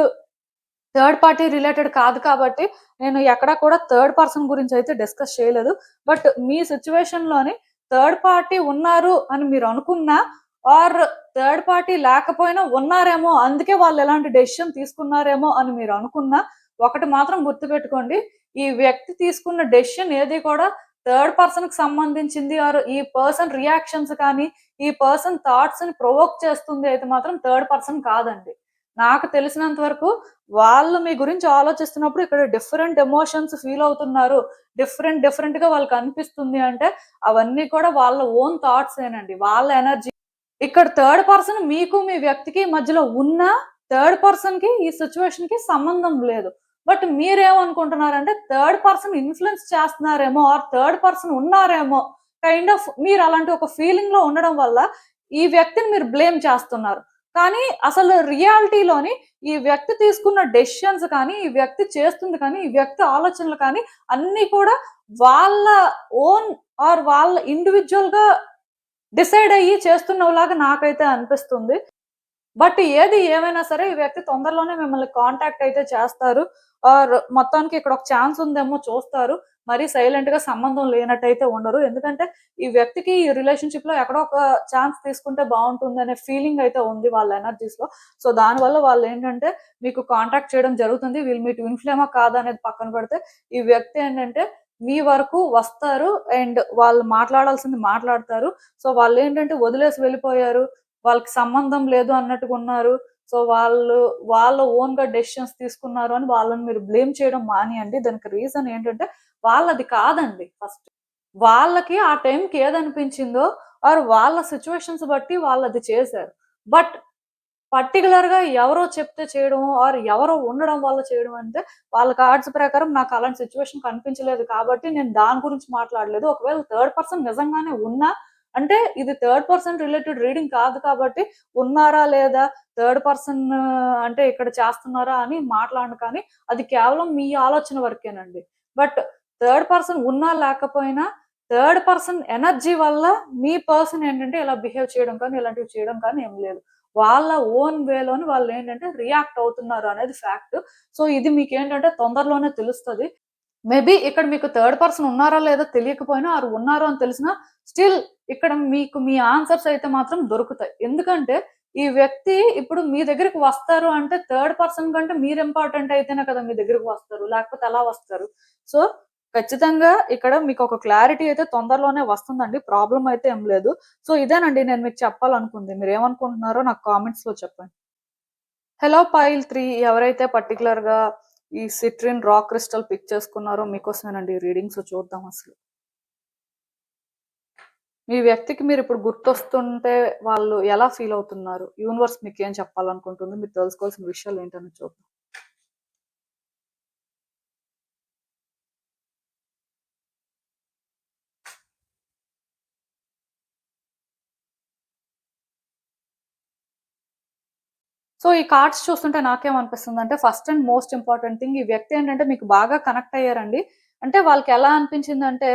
థర్డ్ పార్టీ రిలేటెడ్ కాదు కాబట్టి, నేను ఎక్కడ కూడా థర్డ్ పర్సన్ గురించయితే డిస్కస్ చేయలేదు. బట్ మీ సిట్యుయేషన్‌లోని థర్డ్ పార్టీ ఉన్నారు అని మీరనుకున్నా ఆర్ థర్డ్ పార్టీ లేకపోయినా ఉన్నారేమో, అందుకే వాళ్ళు ఎలాంటి డెసిషన్ తీసుకున్నారేమో అని మీరనుకున్నా, ఒకటి మాత్రం గుర్తుపెట్టుకోండి. ఈ వ్యక్తి తీసుకున్న డెసిషన్ ఏది కూడా థర్డ్ పర్సన్‌కి సంబంధించింది ఆర్ ఈ పర్సన్ రియాక్షన్స్ కానీ, ఈ పర్సన్ థాట్స్‌ని ప్రొవోక్ చేస్తుంది అయితే మాత్రం థర్డ్ పర్సన్ కాదండి. నాకు తెలిసినంత వరకు వాళ్ళు మీ గురించి ఆలోచిస్తున్నప్పుడు ఇక్కడ డిఫరెంట్ ఎమోషన్స్ ఫీల్ అవుతున్నారు. డిఫరెంట్‌గా వాళ్ళకనిపిస్తుంది అంటే, అవన్నీ కూడా వాళ్ళ ఓన్ థాట్సేనండి. వాళ్ళ ఎనర్జీ. ఇక్కడ థర్డ్ పర్సన్ మీకు, మీ వ్యక్తికి మధ్యలో ఉన్నా, థర్డ్ పర్సన్‌కి ఈ సిట్యుయేషన్‌కి సంబంధం లేదు. బట్ మీరేమనుకుంటున్నారంటే, థర్డ్ పర్సన్ ఇన్‌ఫ్లూయెన్స్ చేస్తున్నారేమో ఆర్ థర్డ్ పర్సన్ ఉన్నారేమో, కైండ్ ఆఫ్ మీరలాంటి ఒక ఫీలింగ్‌లో ఉండడం వల్ల, ఈ వ్యక్తిని మీరు బ్లేమ్ చేస్తున్నారు. కానీ అసలు రియాలిటీలోని ఈ వ్యక్తి తీసుకున్న డెసిషన్స్ కానీ, ఈ వ్యక్తి చేస్తుంది కానీ, ఈ వ్యక్తి ఆలోచనలు కానీ అన్నీ కూడా వాళ్ళ ఓన్ ఆర్ వాళ్ళ ఇండివిడ్యుయల్‌గా డిసైడ్ అయ్యి చేస్తున్నలాగా నాకైతే అనిపిస్తుంది. బట్ ఏది ఏమైనా సరే ఈ వ్యక్తి తొందరలోనే మిమ్మల్ని కాంటాక్ట్ అయితే చేస్తారు. ఆర్ మొత్తానికి ఇక్కడ ఒక ఛాన్స్ ఉందేమో చూస్తారు. మరి సైలెంట్‌గా సంబంధం లేనట్టయితే ఉండరు. ఎందుకంటే ఈ వ్యక్తికి ఈ రిలేషన్‌షిప్‌లో ఎక్కడో ఒక ఛాన్స్ తీసుకుంటే బావుంటుందనే ఫీలింగ్ అయితే ఉంది వాళ్ళ ఎనర్జీస్‌లో. సో దానివల్ల వాళ్ళేంటంటే మీకు కాంటాక్ట్ చేయడం జరుగుతుంది. వీళ్ళు మీ ట్విన్ ఫ్లేమా కాదా అనేది పక్కన పెడితే, ఈ వ్యక్తి ఏంటంటే మీ వరకు వస్తారు అండ్ వాళ్ళు మాట్లాడాల్సింది మాట్లాడతారు. సో వాళ్ళేంటంటే వదిలేసి వెళ్ళిపోయారు. వాళ్ళకి సంబంధం లేదు అన్నట్టుగున్నారు. సో వాళ్ళ ఓన్‌గా డెసిషన్స్ తీసుకున్నారు అని వాళ్ళని మీరు బ్లేమ్ చేయడం మానేయండి. దానికి రీజన్ ఏంటంటే వాళ్ళది కాదండి ఫస్ట్. వాళ్ళకి ఆ టైంకి ఏదనిపించిందో ఆర్ వాళ్ళ సిట్యుయేషన్స్ బట్టి వాళ్ళది చేశారు. బట్ పర్టిక్యులర్‌గా ఎవరో చెప్తే చేయడం ఆర్ ఎవరో ఉండడం వల్ల చేయడం అంటే, వాళ్ళ కార్డ్స్ ప్రకారం నాకు అలాంటి సిట్యుయేషన్ కనిపించలేదు కాబట్టి నేను దాని గురించి మాట్లాడలేదు. ఒకవేళ థర్డ్ పర్సన్ నిజంగానే ఉన్నా అంటే ఇది థర్డ్ పర్సన్ రిలేటెడ్ రీడింగ్ కాదు కాబట్టి ఉన్నారా లేదా, థర్డ్ పర్సన్ అంటే ఇక్కడ చేస్తున్నారా అని మాట్లాడను కానీ, అది కేవలం మీ ఆలోచన వరకేనండి. బట్ థర్డ్ పర్సన్ ఉన్నా లేకపోయినా థర్డ్ పర్సన్ ఎనర్జీ వల్ల మీ పర్సన్ ఏంటంటే ఇలా బిహేవ్ చేయడం కానీ, ఇలాంటివి చేయడం కానీ ఏం లేదు. వాళ్ళ ఓన్ వేలోని వాళ్ళేంటంటే రియాక్ట్ అవుతున్నారు అనేది ఫ్యాక్ట్. సో, ఇది మీకేంటంటే తొందరలోనే తెలుస్తది. మేబీ ఇక్కడ మీకు థర్డ్ పర్సన్ ఉన్నారా లేదా తెలియకపోయినా ఆర్ ఉన్నారు అని తెలిసినా స్టిల్ ఇక్కడ మీకు మీ ఆన్సర్స్ అయితే మాత్రం దొరుకుతాయి. ఎందుకంటే ఈ వ్యక్తి ఇప్పుడు మీ దగ్గరికి వస్తారు అంటే థర్డ్ పర్సన్ కంటే మీరు ఇంపార్టెంట్ అయితేనే కదా మీ దగ్గరికి వస్తారు. లేకపోతే ఎలా వస్తారు? సో, ఖచ్చితంగా ఇక్కడ మీకొక క్లారిటీ అయితే తొందరలోనే వస్తుందండి. ప్రాబ్లమ్ అయితే ఏం లేదు. సో, ఇదేనండి నేను మీకు చెప్పాలనుకుంది. మీరేమనుకుంటున్నారో నాకు కామెంట్స్‌లో చెప్పండి. హెలో పైల్ 3 ఎవరైతే పర్టిక్యులర్‌గా ఈ సిట్రిన్ రాక్ క్రిస్టల్ పిక్ చేసుకున్నారో మీకోసమేనండి ఈ రీడింగ్. సో, చూద్దాం అసలు. మీ వ్యక్తికి మీరిప్పుడు గుర్తొస్తుంటే వాళ్ళు ఎలా ఫీల్ అవుతున్నారు? యూనివర్స్ మీకేం చెప్పాలనుకుంటుంది? మీరు తెలుసుకోవాల్సిన విషయాలేంటనేది చూద్దాం. సో, ఈ కార్డ్స్ చూస్తుంటే నాకేమనిపిస్తుందంటే first and most important thing ఈ వ్యక్తి ఏంటంటే మీకు బాగా కనెక్ట్ అయ్యారండి. అంటే వాళ్ళకెలా అనిపించిందంటే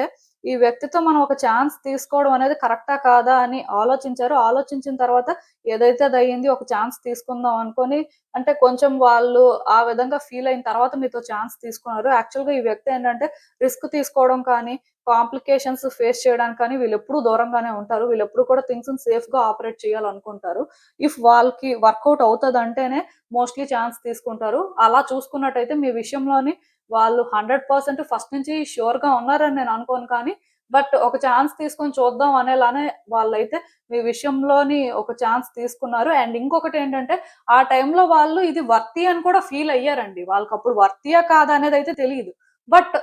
ఈ వ్యక్తితో మనం ఒక ఛాన్స్ తీసుకోవడం అనేది కరెక్టా కాదా అని ఆలోచించారు. ఆలోచించిన తర్వాత ఏదైతే అదయింది, ఒక ఛాన్స్ తీసుకుందాం అనుకోని అంటే కొంచెం వాళ్ళు ఆ విధంగా ఫీల్ అయిన తర్వాత మీతో ఛాన్స్ తీసుకున్నారు. యాక్చువల్‌గా ఈ వ్యక్తి ఏంటంటే రిస్క్ తీసుకోవడం కానీ, కాంప్లికేషన్స్ ఫేస్ చేయడానికి కానీ వీళ్ళెప్పుడూ దూరంగానే ఉంటారు. వీళ్ళెప్పుడు కూడా థింగ్స్‌ని సేఫ్‌గా ఆపరేట్ చేయాలనుకుంటారు. ఇఫ్ వాళ్ళకి వర్కౌట్ అవుతదంటేనే మోస్ట్‌లీ ఛాన్స్ తీసుకుంటారు. అలా చూసుకున్నట్టయితే మీ విషయంలోని వాళ్ళు 100% ఫస్ట్ నుంచి ష్యూర్‌గా ఉన్నారని నేను అనుకోను కానీ, బట్ ఒక ఛాన్స్ తీసుకొని చూద్దాం అనేలానే వాళ్ళైతే మీ విషయంలోని ఒక ఛాన్స్ తీసుకున్నారు. అండ్ ఇంకొకటేంటంటే, ఆ టైంలో వాళ్ళు ఇది వర్తీ అని కూడా ఫీల్ అయ్యారండి. వాళ్ళకప్పుడు వర్తీయా కాదా అనేదైతే తెలీదు. బట్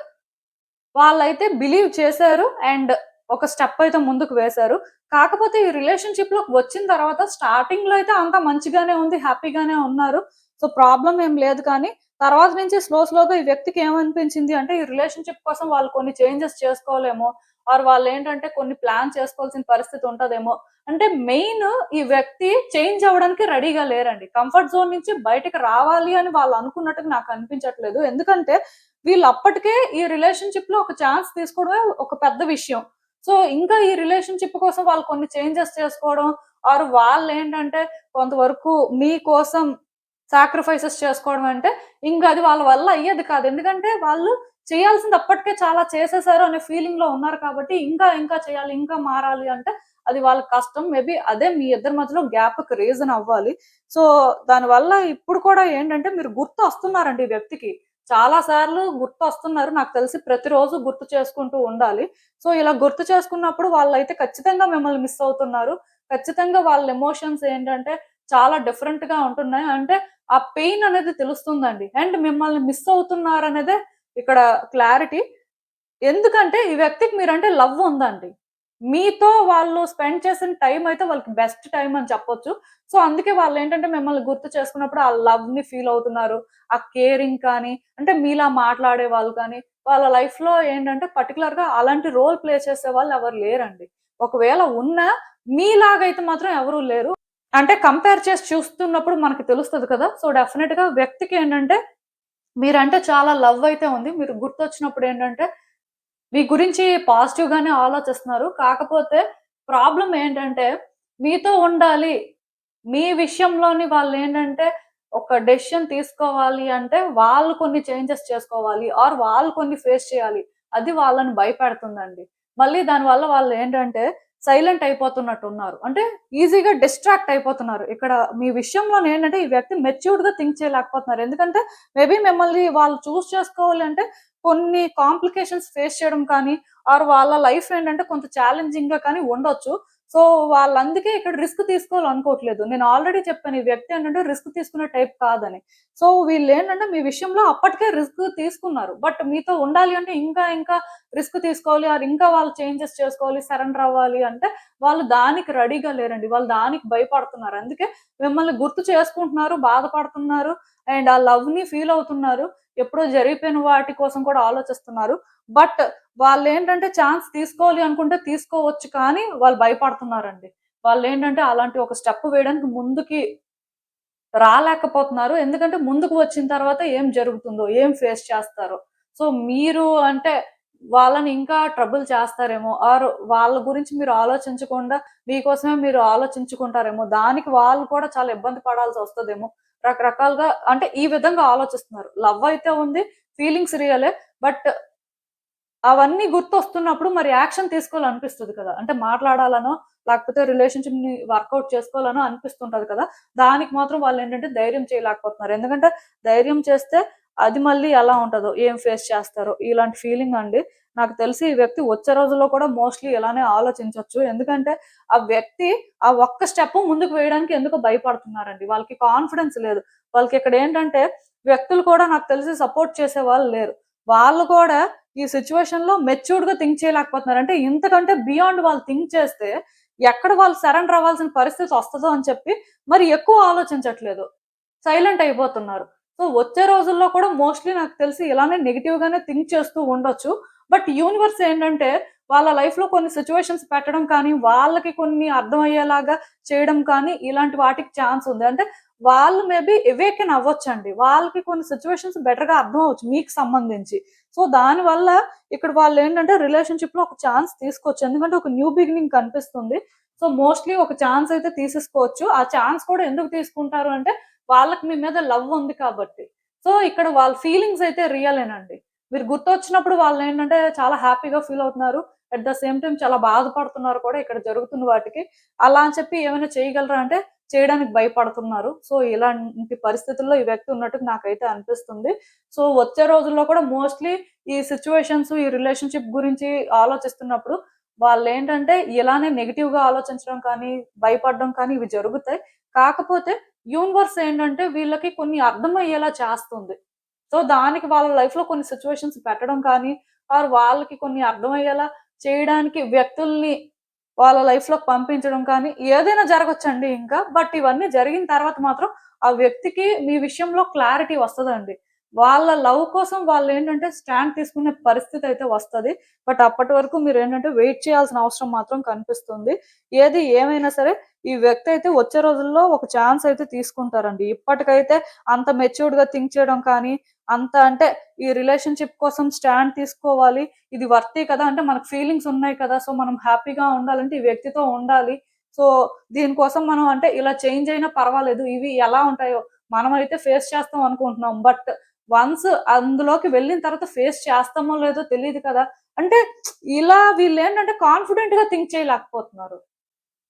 వాళ్ళైతే బిలీవ్ చేశారు. అండ్ ఒక స్టెప్ అయితే ముందుకు వేశారు. కాకపోతే ఈ రిలేషన్‌షిప్‌లోకి వచ్చిన తర్వాత స్టార్టింగ్‌లో అయితే అంతా మంచిగానే ఉంది. హ్యాపీగానే ఉన్నారు. సో, ప్రాబ్లమ్ ఏం లేదు కానీ, తర్వాత నుంచి స్లోగా ఈ వ్యక్తికి ఏమనిపించింది అంటే, ఈ రిలేషన్‌షిప్ కోసం వాళ్ళు కొన్ని చేంజెస్ చేసుకోవాలేమో, ఆర్ వాళ్ళేంటంటే కొన్ని ప్లాన్ చేసుకోవాల్సిన పరిస్థితి ఉంటదేమో. అంటే మెయిన్ ఈ వ్యక్తి చేంజ్ అవ్వడానికి రెడీగా లేరండి. కంఫర్ట్ జోన్ నుంచి బయటకి రావాలి అని వాళ్ళు అనుకున్నట్టుగా నాకు అనిపించట్లేదు. ఎందుకంటే వీళ్ళు అప్పటికే ఈ రిలేషన్‌షిప్‌లో ఒక ఛాన్స్ తీసుకోవడమే ఒక పెద్ద విషయం. సో, ఇంకా ఈ రిలేషన్‌షిప్ కోసం వాళ్ళు కొన్ని చేంజెస్ చేసుకోవడం, ఆర్ వాళ్ళేంటంటే కొంతవరకు మీకోసం సాక్రిఫైసెస్ చేసుకోవడం అంటే, ఇంక అది వాళ్ళ వల్ల అయ్యేది కాదు. ఎందుకంటే వాళ్ళు చేయాల్సింది అప్పటికే చాలా చేసేసారు అనే ఫీలింగ్‌లో ఉన్నారు కాబట్టి, ఇంకా చేయాలి, ఇంకా మారాలి అంటే అది వాళ్ళకి కష్టం. మేబీ అదే మీ ఇద్దరి మధ్యలో గ్యాప్‌కి రీజన్ అవ్వాలి. సో, దానివల్ల ఇప్పుడు కూడా ఏంటంటే మీరు గుర్తొస్తున్నారండి ఈ వ్యక్తికి. చాలా సార్లు గుర్తొస్తున్నారు. నాకు తెలిసి ప్రతిరోజు గుర్తు చేసుకుంటూ ఉండాలి. సో, ఇలా గుర్తు చేసుకున్నప్పుడు వాళ్ళైతే ఖచ్చితంగా మిమ్మల్ని మిస్ అవుతున్నారు. ఖచ్చితంగా వాళ్ళ ఎమోషన్స్ ఏంటంటే చాలా డిఫరెంట్‌గా ఉంటున్నాయి. అంటే ఆ పెయిన్ అనేది తెలుస్తుందండి. అండ్ మిమ్మల్ని మిస్ అవుతున్నారనేదే ఇక్కడ క్లారిటీ. ఎందుకంటే ఈ వ్యక్తికి మీరంటే లవ్ ఉందండి. మీతో వాళ్ళు స్పెండ్ చేసిన టైమ్ అయితే వాళ్ళకి బెస్ట్ టైమ్ అని చెప్పొచ్చు. సో, అందుకే వాళ్ళేంటంటే మిమ్మల్ని గుర్తు చేసుకున్నప్పుడు ఆ లవ్‌ని ఫీల్ అవుతున్నారు. ఆ కేరింగ్ కానీ, అంటే మీలా మాట్లాడే వాళ్ళు కానీ, వాళ్ళ లైఫ్‌లో ఏంటంటే పర్టిక్యులర్‌గా అలాంటి రోల్ ప్లే చేసేవాళ్ళు ఎవరు లేరండి. ఒకవేళ ఉన్నా మీలాగైతే మాత్రం ఎవరు లేరు. అంటే కంపేర్ చేసి చూస్తున్నప్పుడు మనకి తెలుస్తది కదా! సో, డెఫినెట్‌గా వ్యక్తికి ఏంటంటే మీరంటే చాలా లవ్ అయితే ఉంది. మీరు గుర్తొచ్చినప్పుడు ఏంటంటే మీ గురించి పాజిటివ్‌గానే ఆలోచిస్తున్నారు. కాకపోతే ప్రాబ్లమ్ ఏంటంటే, మీతో ఉండాలి. మీ విషయంలోని వాళ్ళేంటంటే, ఒక డెసిషన్ తీసుకోవాలి అంటే, వాళ్ళు కొన్ని చేంజెస్ చేసుకోవాలి. ఆర్ వాళ్ళు కొన్ని ఫేస్ చేయాలి. అది వాళ్ళని భయపెడుతుందండి. మళ్ళీ దానివల్ల వాళ్ళేంటంటే, సైలెంట్ అయిపోతున్నట్టున్నారు. అంటే ఈజీగా డిస్ట్రాక్ట్ అయిపోతున్నారు. ఇక్కడ మీ విషయంలోనేంటంటే, ఈ వ్యక్తి మెచ్యూర్డ్‌గా థింక్ చేయలేకపోతున్నారు. ఎందుకంటే, మేబీ మిమ్మల్ని వాళ్ళు చూజ్ చేసుకోవాలి అంటే, కొన్ని కాంప్లికేషన్స్ ఫేస్ చేయడం కానీ, ఆర్ వాళ్ళ లైఫ్ ఏంటంటే కొంత ఛాలెంజింగ్‌గా కానీ ఉండొచ్చు. సో, వాళ్ళందుకే ఇక్కడ రిస్క్ తీసుకోవాలనుకోవట్లేదు. నేను ఆల్రెడీ చెప్పాను. ఈ వ్యక్తి ఏంటంటే రిస్క్ తీసుకునే టైప్ కాదని. సో, వీళ్ళేంటంటే మీ విషయంలో అప్పటికే రిస్క్ తీసుకున్నారు. బట్ మీతో ఉండాలి అంటే ఇంకా రిస్క్ తీసుకోవాలి. ఆర్ ఇంకా వాళ్ళు చేంజెస్ చేసుకోవాలి, సరెండర్ అవ్వాలి అంటే వాళ్ళు దానికి రెడీగా లేరండి. వాళ్ళు దానికి భయపడుతున్నారు. అందుకే మిమ్మల్ని గుర్తు చేసుకుంటున్నారు, బాధపడుతున్నారు అండ్ ఆ లవ్‌ని ఫీల్ అవుతున్నారు. ఎప్పుడో జరిగిపోయిన వాటి కోసం కూడా ఆలోచిస్తున్నారు. బట్ వాళ్ళేంటంటే ఛాన్స్ తీసుకోవాలి అనుకుంటే తీసుకోవచ్చు కానీ, వాళ్ళు భయపడుతున్నారండి. వాళ్ళేంటంటే అలాంటి ఒక స్టెప్ వేయడానికి ముందుకి రాలేకపోతున్నారు. ఎందుకంటే ముందుకు వచ్చిన తర్వాత ఏం జరుగుతుందో, ఏం ఫేస్ చేస్తారో. సో, మీరు అంటే వాళ్ళని ఇంకా ట్రబుల్ చేస్తారేమో, ఆర్ వాళ్ళ గురించి మీరు ఆలోచించకుండా మీకోసమే మీరు ఆలోచించుకుంటారేమో, దానికి వాళ్ళు కూడా చాలా ఇబ్బంది పడాల్సొస్తదేమో. రకరకాలుగా అంటే ఈ విధంగా ఆలోచిస్తున్నారు. లవ్ అయితే ఉంది. ఫీలింగ్స్ రియలే. బట్ అవన్నీ గుర్తొస్తున్నప్పుడు మరి యాక్షన్ తీసుకోవాలనిపిస్తది కదా! అంటే మాట్లాడాలనో, లేకపోతే రిలేషన్‌షిప్‌ని వర్కౌట్ చేసుకోవాలనో అనిపిస్తుంటది కదా! దానికి మాత్రం వాళ్ళేంటంటే ధైర్యం చేయలేకపోతున్నారు. ఎందుకంటే ధైర్యం చేస్తే అది మళ్ళీ ఎలా ఉంటదో, ఏం ఫేస్ చేస్తారో ఇలాంటి ఫీలింగ్ అండి. నాకు తెలిసి ఈ వ్యక్తి వచ్చే రోజుల్లో కూడా మోస్ట్‌లీ ఇలానే ఆలోచించొచ్చు. ఎందుకంటే ఆ వ్యక్తి ఆ ఒక్క స్టెప్ ముందుకు వేయడానికి ఎందుకో భయపడుతున్నారండి. వాళ్ళకి కాన్ఫిడెన్స్ లేదు. వాళ్ళకిక్కడేంటంటే వ్యక్తులు కూడా నాకు తెలిసి సపోర్ట్ చేసేవాళ్ళు లేరు. వాళ్ళు కూడా ఈ సిట్యుయేషన్‌లో మెచ్యూర్డ్‌గా థింక్ చేయలేకపోతున్నారు. అంటే ఇంతకంటే బియాండ్ వాళ్ళు థింక్ చేస్తే, ఎక్కడ వాళ్ళు సరెండర్ అవ్వాల్సిన పరిస్థితి వస్తదో అని చెప్పి, మరి ఎక్కువ ఆలోచించట్లేదు. సైలెంట్ అయిపోతున్నారు. సో, వచ్చే రోజుల్లో కూడా మోస్ట్‌లీ నాకు తెలిసి ఇలానే నెగెటివ్‌గానే థింక్ చేస్తూ ఉండొచ్చు. బట్ యూనివర్స్ ఏంటంటే, వాళ్ళ లైఫ్‌లో కొన్ని సిట్యుయేషన్స్ పెట్టడం కానీ, వాళ్ళకి కొన్ని అర్థమయ్యేలాగా చేయడం కానీ, ఇలాంటి వాటికి ఛాన్స్ ఉంది. అంటే వాళ్ళు మేబీ ఎవేకెన్ అవ్వొచ్చండి. వాళ్ళకి కొన్ని సిట్యుయేషన్స్ బెటర్‌గా అర్థం అవ్వచ్చు మీకు సంబంధించి. సో, దానివల్ల ఇక్కడ వాళ్ళేంటంటే రిలేషన్‌షిప్‌లో ఒక ఛాన్స్ తీసుకోవచ్చు. ఎందుకంటే ఒక న్యూ బిగినింగ్ కనిపిస్తుంది. సో, మోస్ట్‌లీ ఒక ఛాన్స్ అయితే తీసేసుకోవచ్చు. ఆ ఛాన్స్ కూడా ఎందుకు తీసుకుంటారు అంటే వాళ్ళకి మీ మీద లవ్ ఉంది కాబట్టి. సో, ఇక్కడ వాళ్ళ ఫీలింగ్స్ అయితే రియలేనండి. మీరు గుర్తొచ్చినప్పుడు వాళ్ళేంటంటే చాలా హ్యాపీగా ఫీల్ అవుతున్నారు. అట్ ద సేమ్ టైమ్ చాలా బాధపడుతున్నారు కూడా ఇక్కడ జరుగుతున్న వాటికి. అలా అని చెప్పి ఏమైనా చేయగలరా అంటే చేయడానికి భయపడుతున్నారు. సో, ఇలాంటి పరిస్థితుల్లో ఈ వ్యక్తి ఉన్నట్టుగా నాకైతే అనిపిస్తుంది. సో, వచ్చే రోజుల్లో కూడా మోస్ట్‌లీ ఈ సిట్యుయేషన్స్, ఈ రిలేషన్‌షిప్ గురించి ఆలోచిస్తున్నప్పుడు వాళ్ళేంటంటే ఇలానే నెగెటివ్‌గా ఆలోచించడం కానీ, భయపడడం కానీ ఇవి జరుగుతాయి. కాకపోతే యూనివర్స్ ఏంటంటే వీళ్ళకి కొన్ని అర్థమయ్యేలా చేస్తుంది. సో, దానికి వాళ్ళ లైఫ్‌లో కొన్ని సిట్యుయేషన్స్ పెట్టడం కానీ, ఆర్ వాళ్ళకి కొన్ని అర్థమయ్యేలా చేయడానికి వ్యక్తుల్ని వాళ్ళ లైఫ్‌లోకి పంపించడం కానీ, ఏదైనా జరగొచ్చండి ఇంకా. బట్ ఇవన్నీ జరిగిన తర్వాత మాత్రం ఆ వ్యక్తికి మీ విషయంలో క్లారిటీ వస్తదండి. వాళ్ళ లవ్ కోసం వాళ్ళేంటంటే స్టాండ్ తీసుకునే పరిస్థితయితే వస్తది. బట్ అప్పటి వరకు మీరేంటంటే వెయిట్ చేయాల్సిన అవసరం మాత్రం కనిపిస్తుంది. ఏది ఏమైనా సరే ఈ వ్యక్తి అయితే వచ్చే రోజుల్లో ఒక ఛాన్స్ అయితే తీసుకుంటారండి. ఇప్పటికైతే అంత మెచ్యూర్డ్‌గా థింక్ చేయడం కానీ, అంత అంటే ఈ రిలేషన్‌షిప్ కోసం స్టాండ్ తీసుకోవాలి. ఇది వర్తీ కదా! అంటే మనకు ఫీలింగ్స్ ఉన్నాయి కదా! సో, మనం హ్యాపీగా ఉండాలంటే ఈ వ్యక్తితో ఉండాలి. సో, దీనికోసం మనం అంటే ఇలా చేంజ్ అయినా పర్వాలేదు. ఇవి ఎలా ఉంటాయో మనమైతే ఫేస్ చేస్తాం అనుకుంటున్నాం. బట్ వన్స్ అందులోకి వెళ్ళిన తర్వాత ఫేస్ చేస్తామో లేదో తెలీదు కదా! అంటే ఇలా వీళ్ళేంటంటే కాన్ఫిడెంట్‌గా థింక్ చేయలేకపోతున్నారు.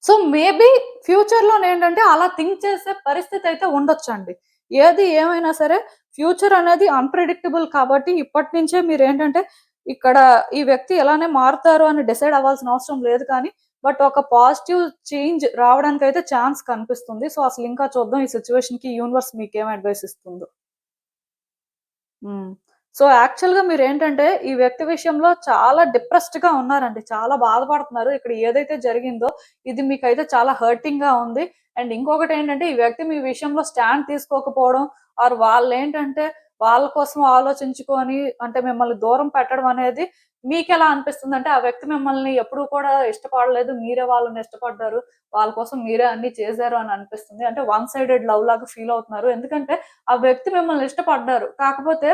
సో, మేబీ ఫ్యూచర్‌లోనేంటంటే అలా థింక్ చేసే పరిస్థితయితే ఉండొచ్చండి. ఏది ఏమైనా సరే ఫ్యూచర్ అనేది అన్‌ప్రెడిక్టబుల్ కాబట్టి ఇప్పటి నుంచే మీరేంటంటే ఇక్కడ ఈ వ్యక్తి ఇలానే మారుతారు అని డిసైడ్ అవ్వాల్సిన అవసరం లేదు కానీ, బట్ ఒక పాజిటివ్ చేంజ్ రావడానికైతే ఛాన్స్ కనిపిస్తుంది. సో, అసలింకా చూద్దాం ఈ సిట్యుయేషన్‌కి యూనివర్స్ మీకేం అడ్వైస్ ఇస్తుందో. హ్మ్. సో, యాక్చువల్‌గా మీరేంటంటే, ఈ వ్యక్తి విషయంలో చాలా డిప్రెస్డ్‌గా ఉన్నారండి. చాలా బాధపడుతున్నారు. ఇక్కడ ఏదైతే జరిగిందో, ఇది మీకైతే చాలా హర్టింగ్‌గా ఉంది. అండ్ ఇంకొకటేంటంటే, ఈ వ్యక్తి మీ విషయంలో స్టాండ్ తీసుకోకపోవడం, ఆర్ వాళ్ళేంటంటే, వాళ్ళ కోసం ఆలోచించుకొని అంటే, మిమ్మల్ని దూరం పెట్టడం అనేది మీకెలా అనిపిస్తుందంటే, ఆ వ్యక్తి మిమ్మల్ని ఎప్పుడూ కూడా ఇష్టపడలేదు. మీరే వాళ్ళని ఇష్టపడ్డారు. వాళ్ళ కోసం మీరే అన్నీ చేశారు అని అనిపిస్తుంది. అంటే, వన్ సైడెడ్ లవ్ లాగా ఫీల్ అవుతున్నారు. ఎందుకంటే, ఆ వ్యక్తి మిమ్మల్ని ఇష్టపడ్డారు. కాకపోతే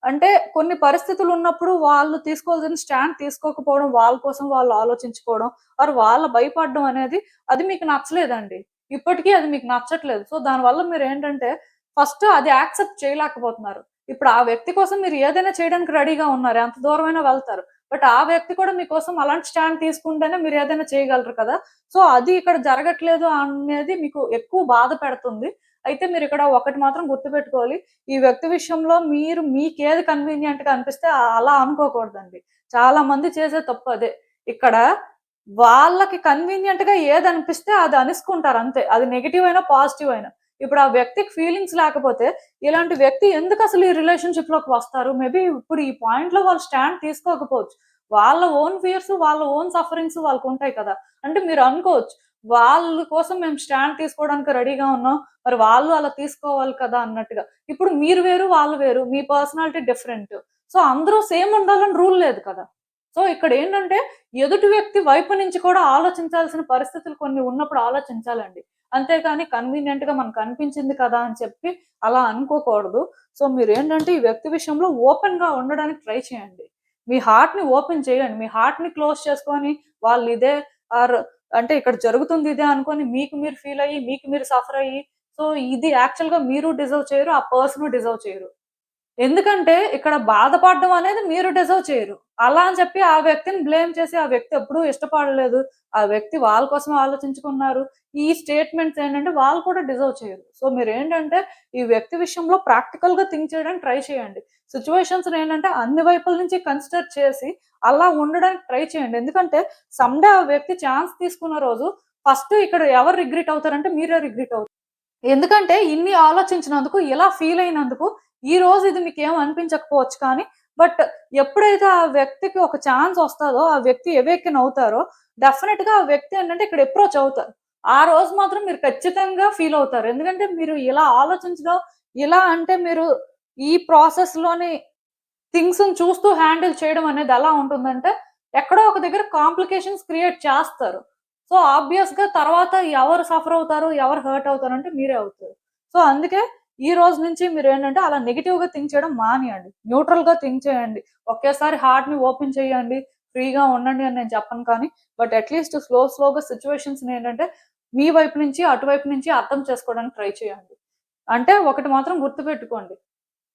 అంటే కొన్ని పరిస్థితులున్నప్పుడు వాళ్ళు తీసుకోవాల్సిన స్టాండ్ తీసుకోకపోవడం, వాళ్ళ కోసం వాళ్ళు ఆలోచించుకోవడం, ఆర్ వాళ్ళ భయపడడం అనేది అది మీకు నచ్చలేదండి. ఇప్పటికి అది మీకు నచ్చట్లేదు. సో, దానివల్ల మీరేంటంటే ఫస్ట్ అది యాక్సెప్ట్ చేయలేకపోతున్నారు. ఇప్పుడు ఆ వ్యక్తి కోసం మీరు ఏదైనా చేయడానికి రెడీగా ఉన్నారు. ఎంత దూరమైనా వెళ్తారు. బట్ ఆ వ్యక్తి కూడా మీకోసం అలాంటి స్టాండ్ తీసుకుంటేనే మీరు ఏదైనా చేయగలరు కదా! సో, అది ఇక్కడ జరగట్లేదు అనేది మీకు ఎక్కువ బాధ పెడుతుంది. అయితే మీరిక్కడ ఒకటి మాత్రం గుర్తుపెట్టుకోవాలి. ఈ వ్యక్తి విషయంలో మీరు మీకేది కన్వీనియంట్‌గా అనిపిస్తే అలా అనుకోకూడదండి. చాలా మంది చేసే తప్పు అదే. ఇక్కడ వాళ్ళకి కన్వీనియంట్‌గా ఏదనిపిస్తే అది అనేసుకుంటారు అంతే. అది నెగెటివ్ అయినా, పాజిటివ్ అయినా. ఇప్పుడు ఆ వ్యక్తికి ఫీలింగ్స్ లేకపోతే ఇలాంటి వ్యక్తి ఎందుకసలు ఈ రిలేషన్‌షిప్‌లోకి వస్తారు? మేబీ ఇప్పుడు ఈ పాయింట్‌లో వాళ్ళు స్టాండ్ తీసుకోకపోవచ్చు. వాళ్ళ ఓన్ ఫియర్స్, వాళ్ళ ఓన్ సఫరింగ్స్ వాళ్ళకుంటాయి కదా! అంటే మీరు అనుకోవచ్చు. వాళ్ళ కోసం మేము స్టాండ్ తీసుకోవడానికి రెడీగా ఉన్నాం. మరి వాళ్ళు అలా తీసుకోవాలి కదా! అన్నట్టుగా. ఇప్పుడు మీరు వేరు, వాళ్ళు వేరు. మీ పర్సనాలిటీ డిఫరెంట్. సో, అందరూ సేమ్ ఉండాలని రూల్ లేదు కదా! సో, ఇక్కడేంటంటే ఎదుటి వ్యక్తి వైపు నుంచి కూడా ఆలోచించాల్సిన పరిస్థితులు కొన్ని ఉన్నప్పుడు ఆలోచించాలండి. అంతేగాని కన్వీనియంట్‌గా మనకనిపించింది కదా! అని చెప్పి అలా అనుకోకూడదు. సో, మీరేంటంటే ఈ వ్యక్తి విషయంలో ఓపెన్‌గా ఉండడానికి ట్రై చేయండి. మీ హార్ట్‌ని ఓపెన్ చేయండి. మీ హార్ట్‌ని క్లోజ్ చేసుకొని వాళ్ళిదే ఆర్ అంటే ఇక్కడ జరుగుతుంది ఇదే అనుకోని మీకు మీరు ఫీల్ అయ్యి, మీకు మీరు సఫర్ అయ్యి, సో, ఇది యాక్చువల్‌గా మీరు డిజర్వ్ చేయరు. ఆ పర్సను డిజర్వ్ చేయరు. ఎందుకంటే ఇక్కడ బాధపడడం అనేది మీరు డిజర్వ్ చేయరు. అలా అని చెప్పి ఆ వ్యక్తిని బ్లేమ్ చేసి ఆ వ్యక్తి ఎప్పుడూ ఇష్టపడలేదు. ఆ వ్యక్తి వాళ్ళ కోసమే ఆలోచించుకున్నారు. ఈ స్టేట్‌మెంట్స్ ఏంటంటే వాళ్ళు కూడా డిజర్వ్ చేయరు. సో, మీరేంటంటే ఈ వ్యక్తి విషయంలో ప్రాక్టికల్‌గా థింక్ చేయడానికి ట్రై చేయండి. సిట్యుయేషన్స్‌ని ఏంటంటే అన్ని వైపుల నుంచి కన్సిడర్ చేసి అలా ఉండడానికి ట్రై చేయండి. ఎందుకంటే సమ్‌డే ఆ వ్యక్తి ఛాన్స్ తీసుకున్న రోజు ఫస్ట్ ఇక్కడ ఎవరు రిగ్రెట్ అవుతారంటే మీరే రిగ్రెట్ అవుతారు. ఎందుకంటే ఇన్ని ఆలోచించినందుకు, ఇలా ఫీల్ అయినందుకు, ఈరోజు ఇది మీకేం అనిపించకపోవచ్చు కానీ, బట్ ఎప్పుడైతే ఆ వ్యక్తికి ఒక ఛాన్స్ వస్తదో, ఆ వ్యక్తి అవేకెన్ అవుతారో, డెఫినెట్‌గా ఆ వ్యక్తి ఏంటంటే ఇక్కడ అప్రోచ్ అవుతారు. ఆ రోజు మాత్రం మీరు ఖచ్చితంగా ఫీల్ అవుతారు. ఎందుకంటే మీరు ఇలా ఆలోచించడం, ఇలా అంటే మీరు ఈ ప్రాసెస్‌లోని థింగ్స్‌ని చూస్తూ హ్యాండిల్ చేయడం అనేది ఎలా ఉంటుందంటే, ఎక్కడో ఒక దగ్గర కాంప్లికేషన్స్ క్రియేట్ చేస్తారు. సో, ఆబ్వియస్‌గా తర్వాత ఎవరు సఫర్ అవుతారు, ఎవరు హర్ట్ అవుతారంటే మీరే అవుతారు. సో, సో అందుకే ఈ రోజు నుంచి మీరేంటంటే అలా నెగెటివ్‌గా థింక్ చేయడం మానేయండి. న్యూట్రల్‌గా థింక్ చేయండి. ఒకేసారి హార్ట్‌ని ఓపెన్ చేయండి. ఫ్రీగా ఉండండి అని నేను చెప్పను కానీ, బట్ అట్‌లీస్ట్ స్లోగా సిట్యుయేషన్స్‌ని ఏంటంటే మీ వైపు నుంచి, అటువైపు నుంచి అర్థం చేసుకోవడానికి ట్రై చేయండి. అంటే ఒకటి మాత్రం గుర్తుపెట్టుకోండి.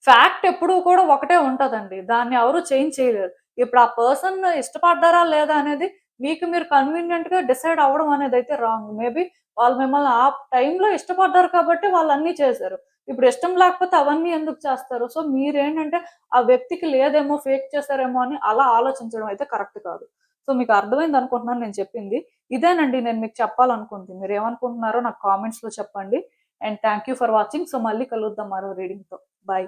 ఫ్యాక్ట్ ఎప్పుడూ కూడా ఒకటే ఉంటదండి. దాన్ని ఎవరు చేంజ్ చేయలేరు. ఇప్పుడు ఆ పర్సన్ ఇష్టపడ్డారా లేదా అనేది మీకు మీరు కన్వీనియంట్‌గా డిసైడ్ అవ్వడం అనేదైతే రాంగ్. మేబీ వాళ్ళు మిమ్మల్ని ఆ టైంలో ఇష్టపడ్డారు కాబట్టి వాళ్ళన్నీ చేశారు. ఇప్పుడు ఇష్టం లేకపోతే అవన్నీ ఎందుకు చేస్తారు? సో, మీరేంటంటే ఆ వ్యక్తికి లేదేమో, ఫేక్ చేశారేమో అని అలా ఆలోచించడం అయితే కరెక్ట్ కాదు. సో, మీకు అర్థమైందనుకుంటున్నాను నేను చెప్పింది. ఇదేనండి నేను మీకు చెప్పాలనుకుంది. మీరేమనుకుంటున్నారో నాకు కామెంట్స్‌లో చెప్పండి. And thank you for watching. So, మళ్ళీ కలుద్దాం మరో రీడింగ్‌తో. బై.